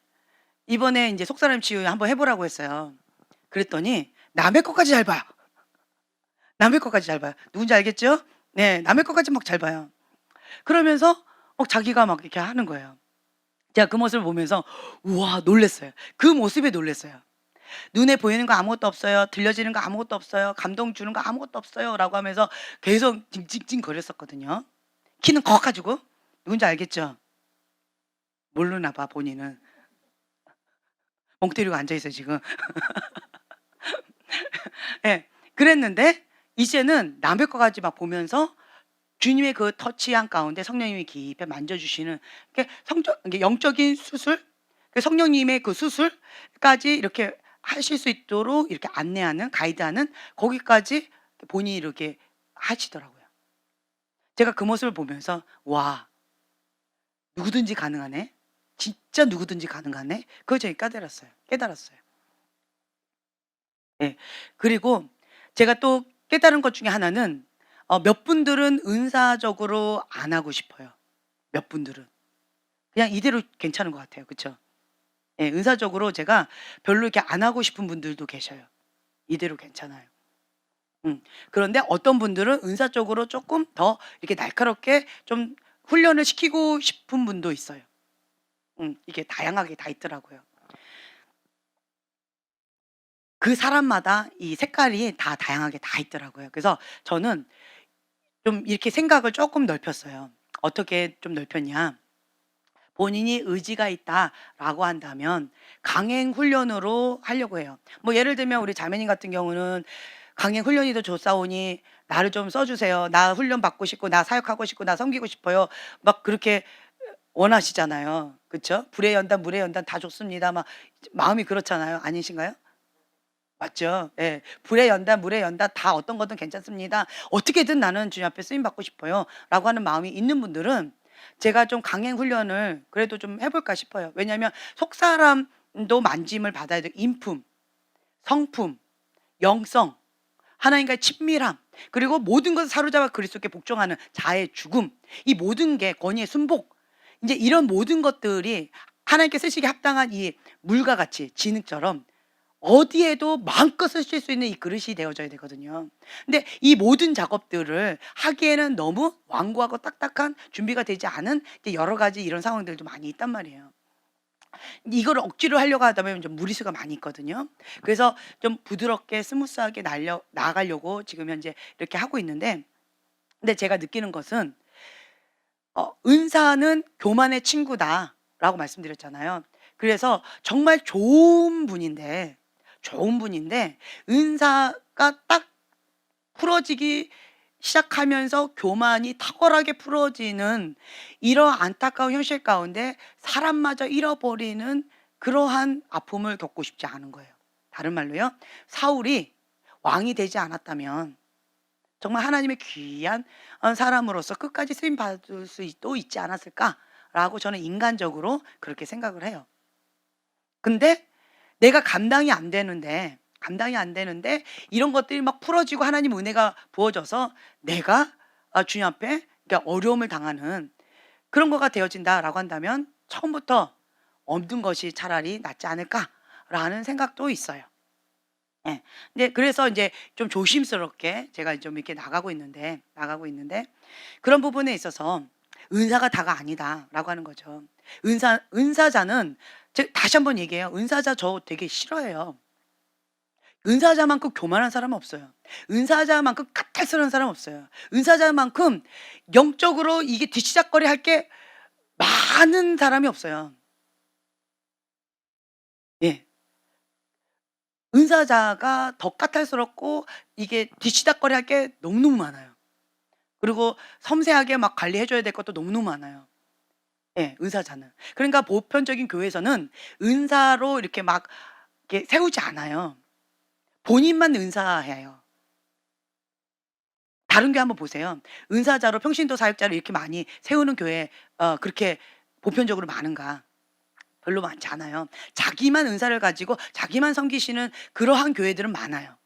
이번에 이제 속사람 치유 한번 해 보라고 했어요. 그랬더니 남의 것까지 잘 봐요. 남의 것까지 잘 봐요. 누군지 알겠죠? 네. 남의 것까지 막 잘 봐요. 그러면서 자기가 막 이렇게 하는 거예요. 제가 그 모습을 보면서 우와 놀랐어요. 그 모습에 놀랐어요. 눈에 보이는 거 아무것도 없어요. 들려지는 거 아무것도 없어요. 감동 주는 거 아무것도 없어요라고 하면서 계속 징징징거렸었거든요. 키는 커 가지고. 누군지 알겠죠? 모르나 봐 본인은. 멍 때리고 앉아 있어요 지금. 예. 그랬는데 이제는 남의 것까지 막 보면서 주님의 그 터치한 가운데 성령님이 깊이 만져주시는 이게 영적인 수술, 성령님의 그 수술까지 이렇게 하실 수 있도록 이렇게 안내하는, 가이드하는 거기까지 본인이 이렇게 하시더라고요. 제가 그 모습을 보면서 와, 누구든지 가능하네. 진짜 누구든지 가능하네. 그걸 제가 깨달았어요. 예. 그리고 제가 또 깨달은 것 중에 하나는 몇 분들은 은사적으로 안 하고 싶어요. 몇 분들은. 그냥 이대로 괜찮은 것 같아요. 그쵸? 예, 은사적으로 제가 별로 이렇게 안 하고 싶은 분들도 계셔요. 이대로 괜찮아요. 그런데 어떤 분들은 은사적으로 조금 더 이렇게 날카롭게 좀 훈련을 시키고 싶은 분도 있어요. 이게 다양하게 다 있더라고요. 그 사람마다 이 색깔이 다 다양하게 다 있더라고요. 그래서 저는 좀 이렇게 생각을 조금 넓혔어요. 어떻게 좀 넓혔냐. 본인이 의지가 있다라고 한다면 강행 훈련으로 하려고 해요. 뭐 예를 들면 우리 자매님 같은 경우는 강행 훈련이 더 좋사오니 나를 좀 써주세요. 나 훈련 받고 싶고 나 사역하고 싶고 나 섬기고 싶어요. 막 그렇게 원하시잖아요. 그쵸? 불의 연단, 물의 연단 다 좋습니다. 막 마음이 그렇잖아요. 아니신가요? 맞죠? 예. 불의 연단, 물의 연단 다 어떤 거든 괜찮습니다. 어떻게든 나는 주님 앞에 쓰임 받고 싶어요. 라고 하는 마음이 있는 분들은 제가 좀 강행 훈련을 그래도 좀 해볼까 싶어요. 왜냐하면 속사람도 만짐을 받아야 돼. 인품, 성품, 영성, 하나님과의 친밀함, 그리고 모든 것을 사로잡아 그리스도께 복종하는 자의 죽음, 이 모든 게 권위의 순복, 이제 이런 모든 것들이 하나님께 쓰시기에 합당한 이 물과 같이 진흙처럼 어디에도 마음껏 쓰실 수 있는 이 그릇이 되어져야 되거든요. 근데 이 모든 작업들을 하기에는 너무 완고하고 딱딱한 준비가 되지 않은 이제 여러 가지 이런 상황들도 많이 있단 말이에요. 이거를 억지로 하려고 하다 보면 좀 무리수가 많이 있거든요. 그래서 좀 부드럽게 스무스하게 나가려고 지금 현재 이렇게 하고 있는데, 근데 제가 느끼는 것은 은사는 교만의 친구다라고 말씀드렸잖아요. 그래서 정말 좋은 분인데 은사가 딱 풀어지기 시작하면서 교만이 탁월하게 풀어지는 이러한 안타까운 현실 가운데 사람마저 잃어버리는 그러한 아픔을 겪고 싶지 않은 거예요. 다른 말로요, 사울이 왕이 되지 않았다면 정말 하나님의 귀한 사람으로서 끝까지 쓰임 받을 수도 있지 않았을까라고 저는 인간적으로 그렇게 생각을 해요. 근데 내가 감당이 안 되는데 이런 것들이 막 풀어지고 하나님 은혜가 부어져서 내가 주님 앞에 그러니까 어려움을 당하는 그런 거가 되어진다라고 한다면 처음부터 없는 것이 차라리 낫지 않을까라는 생각도 있어요. 예. 근데 그래서 이제 좀 조심스럽게 제가 좀 이렇게 나가고 있는데 그런 부분에 있어서 은사가 다가 아니다라고 하는 거죠. 은사자는 다시 한번 얘기해요. 은사자 저 되게 싫어해요. 은사자만큼 교만한 사람은 없어요. 은사자만큼 까탈스러운 사람은 없어요. 은사자만큼 영적으로 이게 뒤치작거리 할 게 많은 사람이 없어요. 예. 은사자가 더 까탈스럽고 이게 뒤치다꺼리 할 게 너무너무 많아요. 그리고 섬세하게 막 관리해 줘야 될 것도 너무너무 많아요. 예, 은사자는. 그러니까 보편적인 교회에서는 은사로 이렇게 막 이렇게 세우지 않아요. 본인만 은사해요. 다른 교회 한번 보세요. 은사자로 평신도 사역자를 이렇게 많이 세우는 교회 그렇게 보편적으로 많은가? 별로 많지 않아요. 자기만 은사를 가지고 자기만 섬기시는 그러한 교회들은 많아요.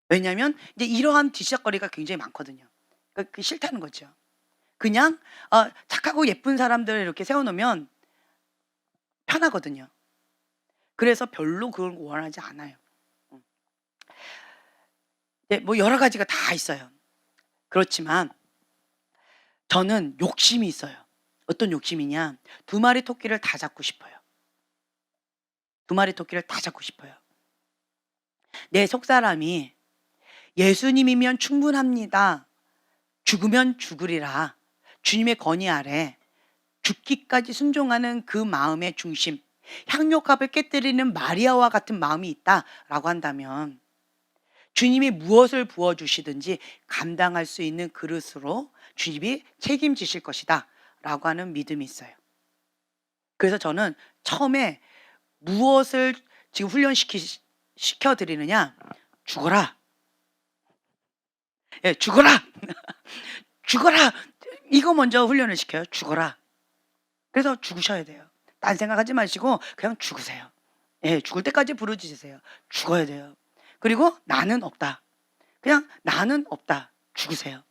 왜냐하면 이제 이러한 뒤적거리가 굉장히 많거든요. 그게 싫다는 거죠. 그냥 착하고 예쁜 사람들을 이렇게 세워 놓으면 편하거든요. 그래서 별로 그걸 원하지 않아요. 음. 네, 뭐 여러 가지가 다 있어요. 그렇지만 저는 욕심이 있어요. 어떤 욕심이냐? 두 마리 토끼를 다 잡고 싶어요. 두 마리 토끼를 다 잡고 싶어요. 내 속사람이 '예수님이면 충분합니다. 죽으면 죽으리라.' 주님의 권위 아래 죽기까지 순종하는 그 마음의 중심, 향료값을 깨뜨리는 마리아와 같은 마음이 있다라고 한다면 주님이 무엇을 부어 주시든지 감당할 수 있는 그릇으로 주님이 책임지실 것이다라고 하는 믿음이 있어요. 그래서 저는 처음에 무엇을 지금 시켜 드리느냐? 죽어라. 예, 죽어라. 죽어라. 이거 먼저 훈련을 시켜요. 죽어라. 그래서 죽으셔야 돼요. 딴 생각하지 마시고 그냥 죽으세요. 예, 죽을 때까지 부르짖으세요. 죽어야 돼요. 그리고 나는 없다. 그냥 나는 없다. 죽으세요.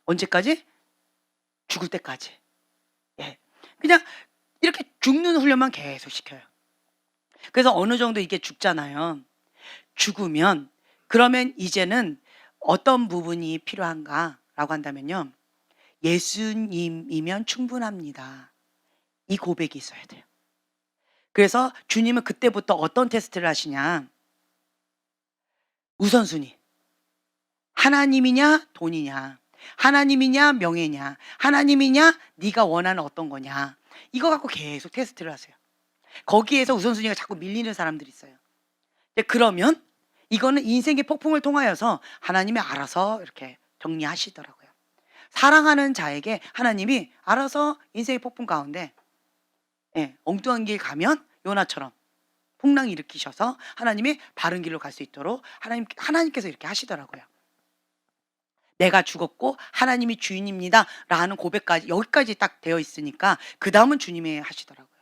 언제까지? 죽을 때까지. 예. 그냥 이렇게 죽는 훈련만 계속 시켜요. 그래서 어느 정도 이게 죽잖아요. 죽으면 그러면 이제는 어떤 부분이 필요한가라고 한다면요. 예수님이면 충분합니다. 이 고백이 있어야 돼요. 그래서 주님은 그때부터 어떤 테스트를 하시냐? 우선순위. 하나님이냐 돈이냐? 하나님이냐 명예냐? 하나님이냐 네가 원하는 어떤 거냐? 이거 갖고 계속 테스트를 하세요. 거기에서 우선순위가 자꾸 밀리는 사람들이 있어요. 그러면 이거는 인생의 폭풍을 통하여서 하나님이 알아서 이렇게 정리하시더라고요. 사랑하는 자에게 하나님이 알아서 인생의 폭풍 가운데 엉뚱한 길 가면 요나처럼 풍랑 일으키셔서 하나님이 바른 길로 갈 수 있도록 하나님께서 이렇게 하시더라고요. 내가 죽었고 하나님이 주인입니다 라는 고백까지 여기까지 딱 되어 있으니까 그 다음은 주님이 하시더라고요.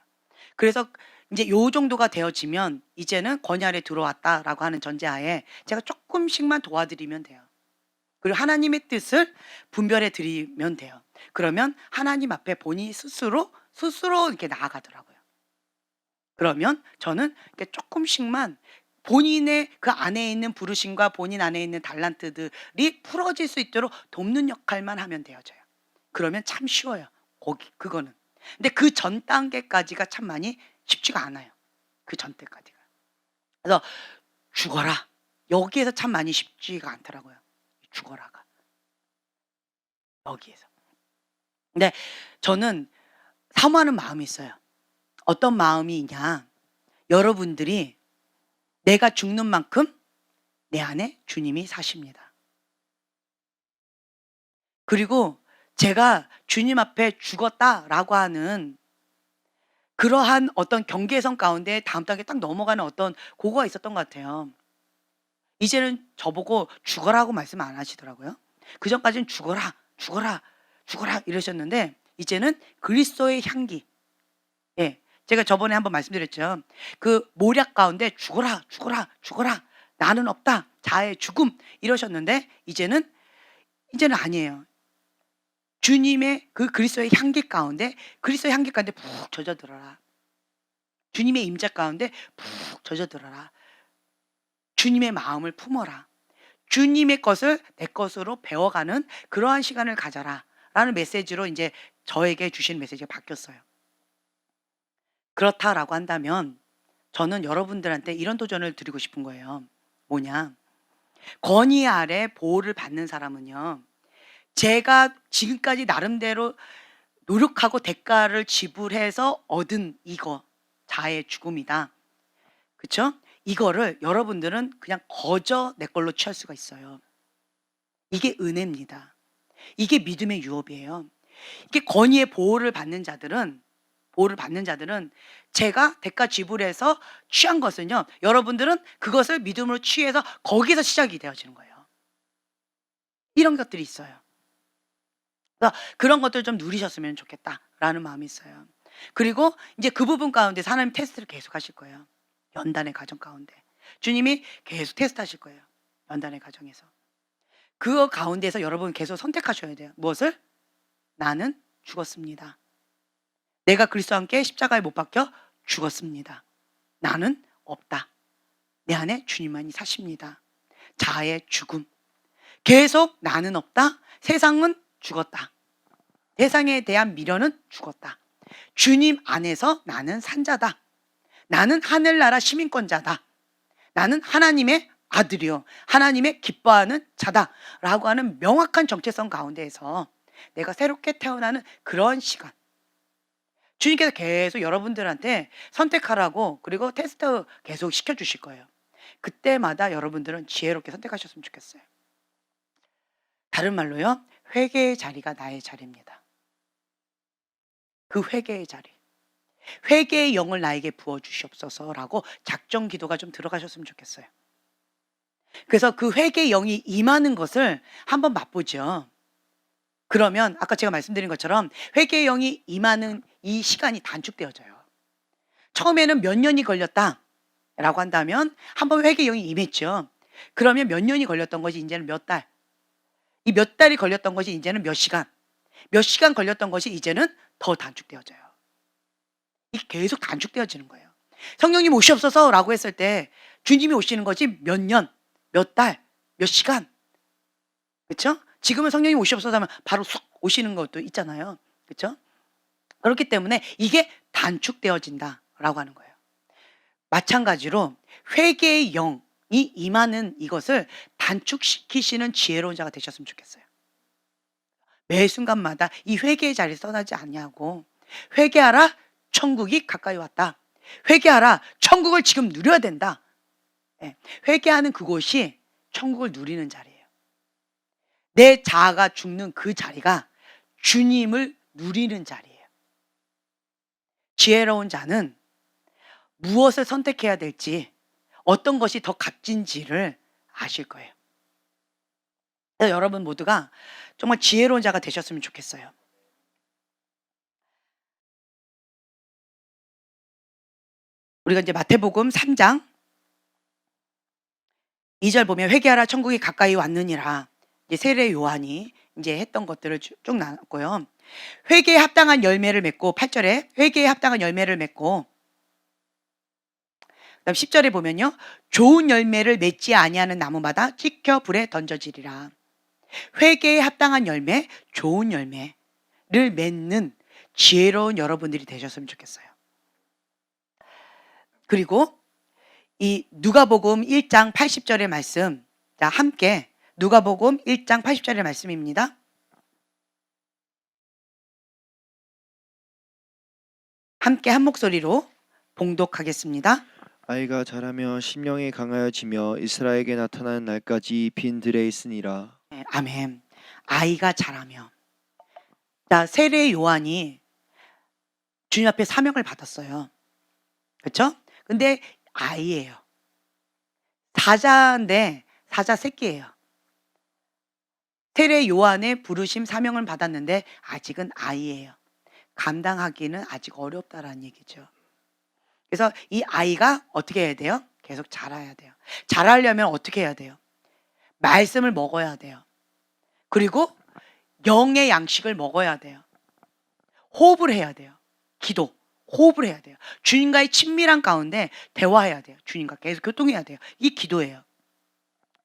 그래서 이제 요 정도가 되어지면 이제는 권위 아래 들어왔다라고 하는 전제하에 제가 조금씩만 도와드리면 돼요. 그리고 하나님의 뜻을 분별해 드리면 돼요. 그러면 하나님 앞에 본인이 스스로 이렇게 나아가더라고요. 그러면 저는 이렇게 조금씩만 본인의 그 안에 있는 부르심과 본인 안에 있는 달란트들이 풀어질 수 있도록 돕는 역할만 하면 되어져요. 그러면 참 쉬워요. 그거는. 근데 그 전 단계까지가 참 많이 쉽지가 않아요. 그 전 때까지가. 그래서 죽어라. 여기에서 참 많이 쉽지가 않더라고요. 죽어라가. 여기에서. 근데 저는 사모하는 마음이 있어요. 어떤 마음이냐? 여러분들이 내가 죽는 만큼 내 안에 주님이 사십니다. 그리고 제가 주님 앞에 죽었다라고 하는 그러한 어떤 경계선 가운데 다음 단계 딱 넘어가는 어떤 그거가 있었던 것 같아요. 이제는 저보고 죽어라고 말씀 안 하시더라고요. 그전까지는 죽어라, 죽어라, 죽어라 이러셨는데 이제는 그리스도의 향기. 예. 제가 저번에 한번 말씀드렸죠. 그 모략 가운데 죽어라, 죽어라, 죽어라. 나는 없다. 자의 죽음 이러셨는데 이제는 아니에요. 주님의 그 그리스도의 향기 가운데 푹 젖어들어라. 주님의 임재 가운데 푹 젖어들어라. 주님의 마음을 품어라. 주님의 것을 내 것으로 배워가는 그러한 시간을 가져라. 라는 메시지로 이제 저에게 주신 메시지가 바뀌었어요. 그렇다라고 한다면 저는 여러분들한테 이런 도전을 드리고 싶은 거예요. 뭐냐? 권위 아래 보호를 받는 사람은요. 제가 지금까지 나름대로 노력하고 대가를 지불해서 얻은 이거 자의 죽음이다. 그쵸? 이거를 여러분들은 그냥 거저 내 걸로 취할 수가 있어요. 이게 은혜입니다. 이게 믿음의 유업이에요. 이게 권위의 보호를 받는 자들은 보호를 받는 자들은 제가 대가 지불해서 취한 것은요, 여러분들은 그것을 믿음으로 취해서 거기서 시작이 되어지는 거예요. 이런 것들이 있어요. 그래서 그런 것들을 좀 누리셨으면 좋겠다라는 마음이 있어요. 그리고 이제 그 부분 가운데서 하나님 테스트를 계속 하실 거예요. 연단의 과정 가운데. 주님이 계속 테스트하실 거예요. 연단의 과정에서. 그 가운데서 여러분 계속 선택하셔야 돼요. 무엇을? 나는 죽었습니다. 내가 그리스도와 함께 십자가에 못 박혀 죽었습니다. 나는 없다. 내 안에 주님만이 사십니다. 자아의 죽음. 계속 나는 없다. 세상은 죽었다. 세상에 대한 미련은 죽었다. 주님 안에서 나는 산자다. 나는 하늘나라 시민권자다. 나는 하나님의 아들이요, 하나님의 기뻐하는 자다 라고 하는 명확한 정체성 가운데에서 내가 새롭게 태어나는 그런 시간, 주님께서 계속 여러분들한테 선택하라고, 그리고 테스트 계속 시켜주실 거예요. 그때마다 여러분들은 지혜롭게 선택하셨으면 좋겠어요. 다른 말로요, 회개의 자리가 나의 자리입니다. 그 회개의 자리, 회개의 영을 나에게 부어주시옵소서라고 작정 기도가 좀 들어가셨으면 좋겠어요. 그래서 그 회개의 영이 임하는 것을 한번 맛보죠. 그러면 아까 제가 말씀드린 것처럼 회개의 영이 임하는 이 시간이 단축되어져요. 처음에는 몇 년이 걸렸다라고 한다면 한번 회개의 영이 임했죠. 그러면 몇 년이 걸렸던 것이 이제는 몇 달, 이 몇 달이 걸렸던 것이 이제는 몇 시간, 몇 시간 걸렸던 것이 이제는 더 단축되어져요. 이게 계속 단축되어지는 거예요. 성령님 오시옵소서라고 했을 때 주님이 오시는 것이 몇 년, 몇 달, 몇 시간. 그렇죠? 지금은 성령님 오시옵소서 하면 바로 쑥 오시는 것도 있잖아요. 그렇죠? 그렇기 때문에 이게 단축되어진다라고 하는 거예요. 마찬가지로 회개의 영이 임하는 이것을 단축시키시는 지혜로운 자가 되셨으면 좋겠어요. 매 순간마다 이 회개의 자리에 떠나지 않냐고. 회개하라, 천국이 가까이 왔다. 회개하라, 천국을 지금 누려야 된다. 네. 회개하는 그곳이 천국을 누리는 자리예요. 내 자아가 죽는 그 자리가 주님을 누리는 자리예요. 지혜로운 자는 무엇을 선택해야 될지, 어떤 것이 더 값진지를 아실 거예요. 그래서 여러분 모두가 정말 지혜로운 자가 되셨으면 좋겠어요. 우리가 이제 마태복음 3장 2절 보면 회개하라 천국이 가까이 왔느니라. 이제 세례 요한이 이제 했던 것들을 쭉 나눴고요. 회개에 합당한 열매를 맺고, 8절에 회개에 합당한 열매를 맺고, 그다음 10절에 보면요, 좋은 열매를 맺지 아니하는 나무마다 찍혀 불에 던져지리라. 회개에 합당한 열매, 좋은 열매를 맺는 지혜로운 여러분들이 되셨으면 좋겠어요. 그리고 이 누가복음 1장 80절의 말씀, 자 함께 누가복음 1장 80절의 말씀입니다. 함께 한 목소리로 봉독하겠습니다. 아이가 자라며 심령이 강하여지며 이스라엘에게 나타나는 날까지 빈 들에 있으니라. 네, 아멘. 아이가 자라며. 자, 세례 요한이 주님 앞에 사명을 받았어요. 그렇죠? 근데 아이예요. 사자인데 사자 새끼예요. 세례 요한의 부르심 사명을 받았는데 아직은 아이예요. 감당하기는 아직 어렵다라는 얘기죠. 그래서 이 아이가 어떻게 해야 돼요? 계속 자라야 돼요. 자라려면 어떻게 해야 돼요? 말씀을 먹어야 돼요. 그리고 영의 양식을 먹어야 돼요. 호흡을 해야 돼요. 기도, 호흡을 해야 돼요. 주님과의 친밀한 가운데 대화해야 돼요. 주님과 계속 교통해야 돼요. 이 기도예요.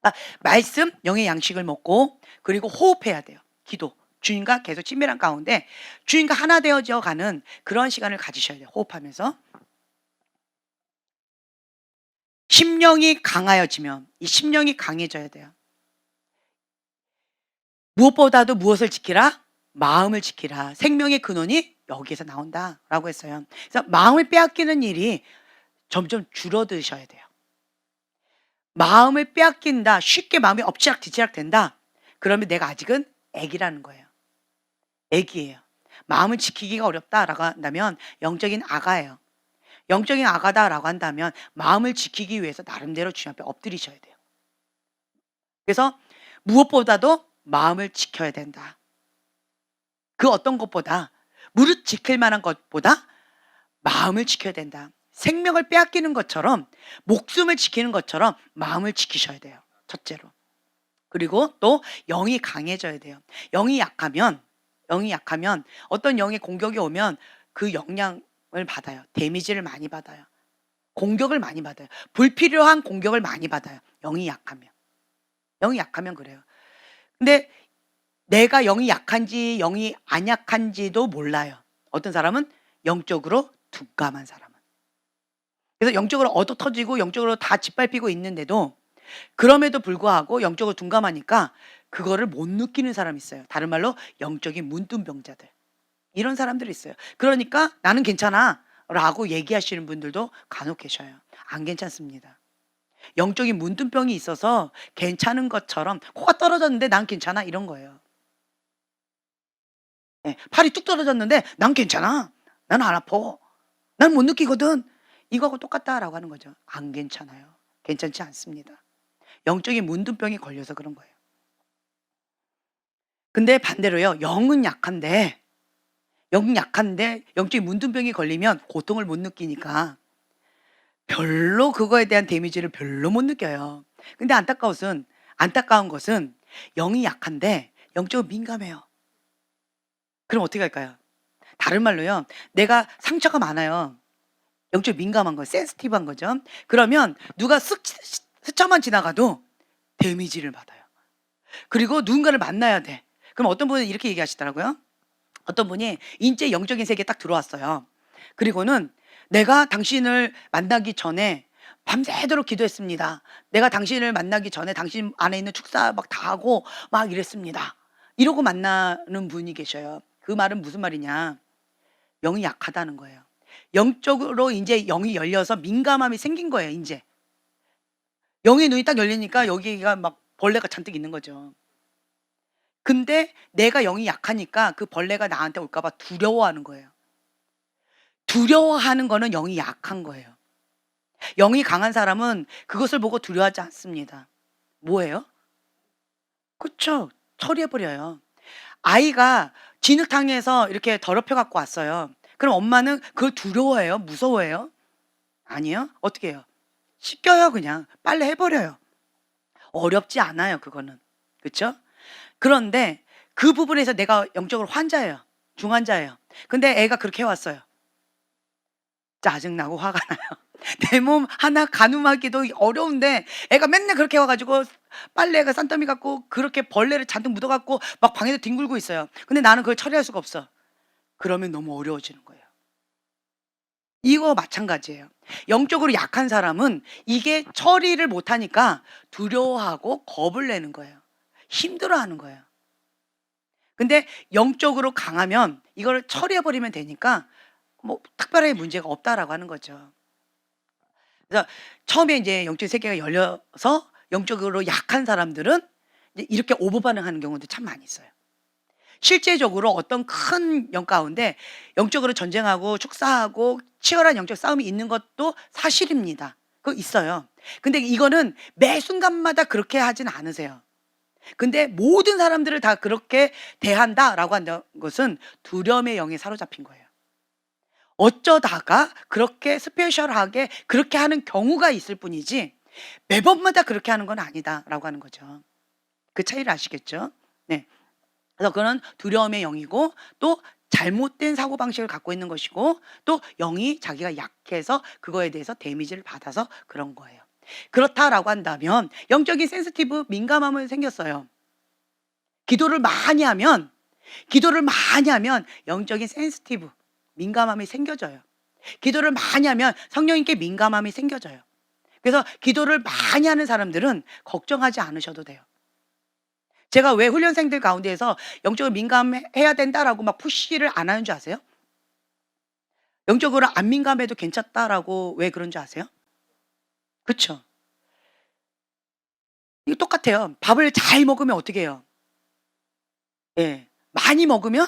그러니까 말씀, 영의 양식을 먹고, 그리고 호흡해야 돼요. 기도, 주님과 계속 친밀한 가운데 주님과 하나 되어져 가는 그런 시간을 가지셔야 돼요. 호흡하면서. 심령이 강하여지면, 이 심령이 강해져야 돼요. 무엇보다도 무엇을 지키라? 마음을 지키라. 생명의 근원이 여기에서 나온다라고 했어요. 그래서 마음을 빼앗기는 일이 점점 줄어드셔야 돼요. 마음을 빼앗긴다, 쉽게 마음이 엎치락뒤치락 된다, 그러면 내가 아직은 애기라는 거예요. 애기예요. 마음을 지키기가 어렵다라고 한다면 영적인 아가예요. 영적인 아가다라고 한다면 마음을 지키기 위해서 나름대로 주님 앞에 엎드리셔야 돼요. 그래서 무엇보다도 마음을 지켜야 된다. 그 어떤 것보다 무릇 지킬 만한 것보다 마음을 지켜야 된다. 생명을 빼앗기는 것처럼 목숨을 지키는 것처럼 마음을 지키셔야 돼요. 첫째로. 그리고 또 영이 강해져야 돼요. 영이 약하면 어떤 영의 공격이 오면 그 영향을 받아요. 데미지를 많이 받아요. 공격을 많이 받아요. 불필요한 공격을 많이 받아요. 영이 약하면 그래요. 근데 내가 영이 약한지 영이 안 약한지도 몰라요. 어떤 사람은 영적으로 둔감한 사람은. 그래서 영적으로 얻어 터지고 영적으로 다 짓밟히고 있는데도 그럼에도 불구하고 영적으로 둔감하니까 그거를 못 느끼는 사람이 있어요. 다른 말로 영적인 문둥병자들. 이런 사람들이 있어요. 그러니까 나는 괜찮아 라고 얘기하시는 분들도 간혹 계셔요. 안 괜찮습니다. 영적인 문둥병이 있어서 괜찮은 것처럼 코가 떨어졌는데 난 괜찮아 이런 거예요. 예, 팔이 뚝 떨어졌는데 난 괜찮아. 난 안 아파. 난 못 느끼거든. 이거하고 똑같다라고 하는 거죠. 안 괜찮아요. 괜찮지 않습니다. 영적인 문둥병이 걸려서 그런 거예요. 근데 반대로요. 영은 약한데 영적인 문둥병이 걸리면 고통을 못 느끼니까 별로 그거에 대한 데미지를 별로 못 느껴요. 근데 안타까운 것은 영이 약한데 영적으로 민감해요. 그럼 어떻게 할까요? 다른 말로요. 내가 상처가 많아요. 영적으로 민감한 거, 센시티브한 거죠. 그러면 누가 스쳐만 지나가도 데미지를 받아요. 그리고 누군가를 만나야 돼. 그럼 어떤 분은 이렇게 얘기하시더라고요. 어떤 분이 인제 영적인 세계에 딱 들어왔어요. 그리고는 "내가 당신을 만나기 전에 밤새도록 기도했습니다. 내가 당신을 만나기 전에 당신 안에 있는 축사 막 다 하고 막 이랬습니다." 이러고 만나는 분이 계셔요. 그 말은 무슨 말이냐? 영이 약하다는 거예요. 영적으로 인제 영이 열려서 민감함이 생긴 거예요 인제. 영의 눈이 딱 열리니까 여기가 막 벌레가 잔뜩 있는 거죠. 근데 내가 영이 약하니까 그 벌레가 나한테 올까 봐 두려워하는 거예요. 두려워하는 거는 영이 약한 거예요. 영이 강한 사람은 그것을 보고 두려워하지 않습니다. 뭐예요? 그쵸. 처리해 버려요. 아이가 진흙탕에서 이렇게 더럽혀 갖고 왔어요. 그럼 엄마는 그걸 두려워해요? 무서워해요? 아니요. 어떻게 해요? 씻겨요 그냥. 빨래해 버려요. 어렵지 않아요 그거는. 그쵸? 그런데 그 부분에서 내가 영적으로 환자예요. 중환자예요. 근데 애가 그렇게 해 왔어요. 짜증나고 화가 나요. 내 몸 하나 가늠하기도 어려운데 애가 맨날 그렇게 와 가지고 빨래가 산더미 같고 그렇게 벌레를 잔뜩 묻어 갖고 막 방에서 뒹굴고 있어요. 근데 나는 그걸 처리할 수가 없어. 그러면 너무 어려워지는 거예요. 이거 마찬가지예요. 영적으로 약한 사람은 이게 처리를 못 하니까 두려워하고 겁을 내는 거예요. 힘들어하는 거예요. 근데 영적으로 강하면 이거를 처리해 버리면 되니까 뭐 특별하게 문제가 없다라고 하는 거죠. 그래서 처음에 이제 영적 세계가 열려서 영적으로 약한 사람들은 이제 이렇게 오버 반응하는 경우도 참 많이 있어요. 실제적으로 어떤 큰 영 가운데 영적으로 전쟁하고 축사하고 치열한 영적 싸움이 있는 것도 사실입니다. 그거 있어요. 근데 이거는 매 순간마다 그렇게 하진 않으세요. 근데 모든 사람들을 다 그렇게 대한다라고 한다는 것은 두려움의 영에 사로잡힌 거예요. 어쩌다가 그렇게 스페셜하게 그렇게 하는 경우가 있을 뿐이지 매번마다 그렇게 하는 건 아니다라고 하는 거죠. 그 차이를 아시겠죠? 네. 그래서 그거는 두려움의 영이고 또 잘못된 사고방식을 갖고 있는 것이고 또 영이 자기가 약해서 그거에 대해서 데미지를 받아서 그런 거예요. 그렇다라고 한다면 영적인 센시티브 민감함은 생겼어요. 기도를 많이 하면 영적인 센시티브 민감함이 생겨져요. 기도를 많이 하면 성령님께 민감함이 생겨져요. 그래서 기도를 많이 하는 사람들은 걱정하지 않으셔도 돼요. 제가 왜 훈련생들 가운데에서 영적으로 민감해야 된다라고 막 푸시를 안 하는 줄 아세요? 영적으로 안 민감해도 괜찮다라고 왜 그런 줄 아세요? 그쵸? 이거 똑같아요. 밥을 잘 먹으면 어떻게 해요? 예. 많이 먹으면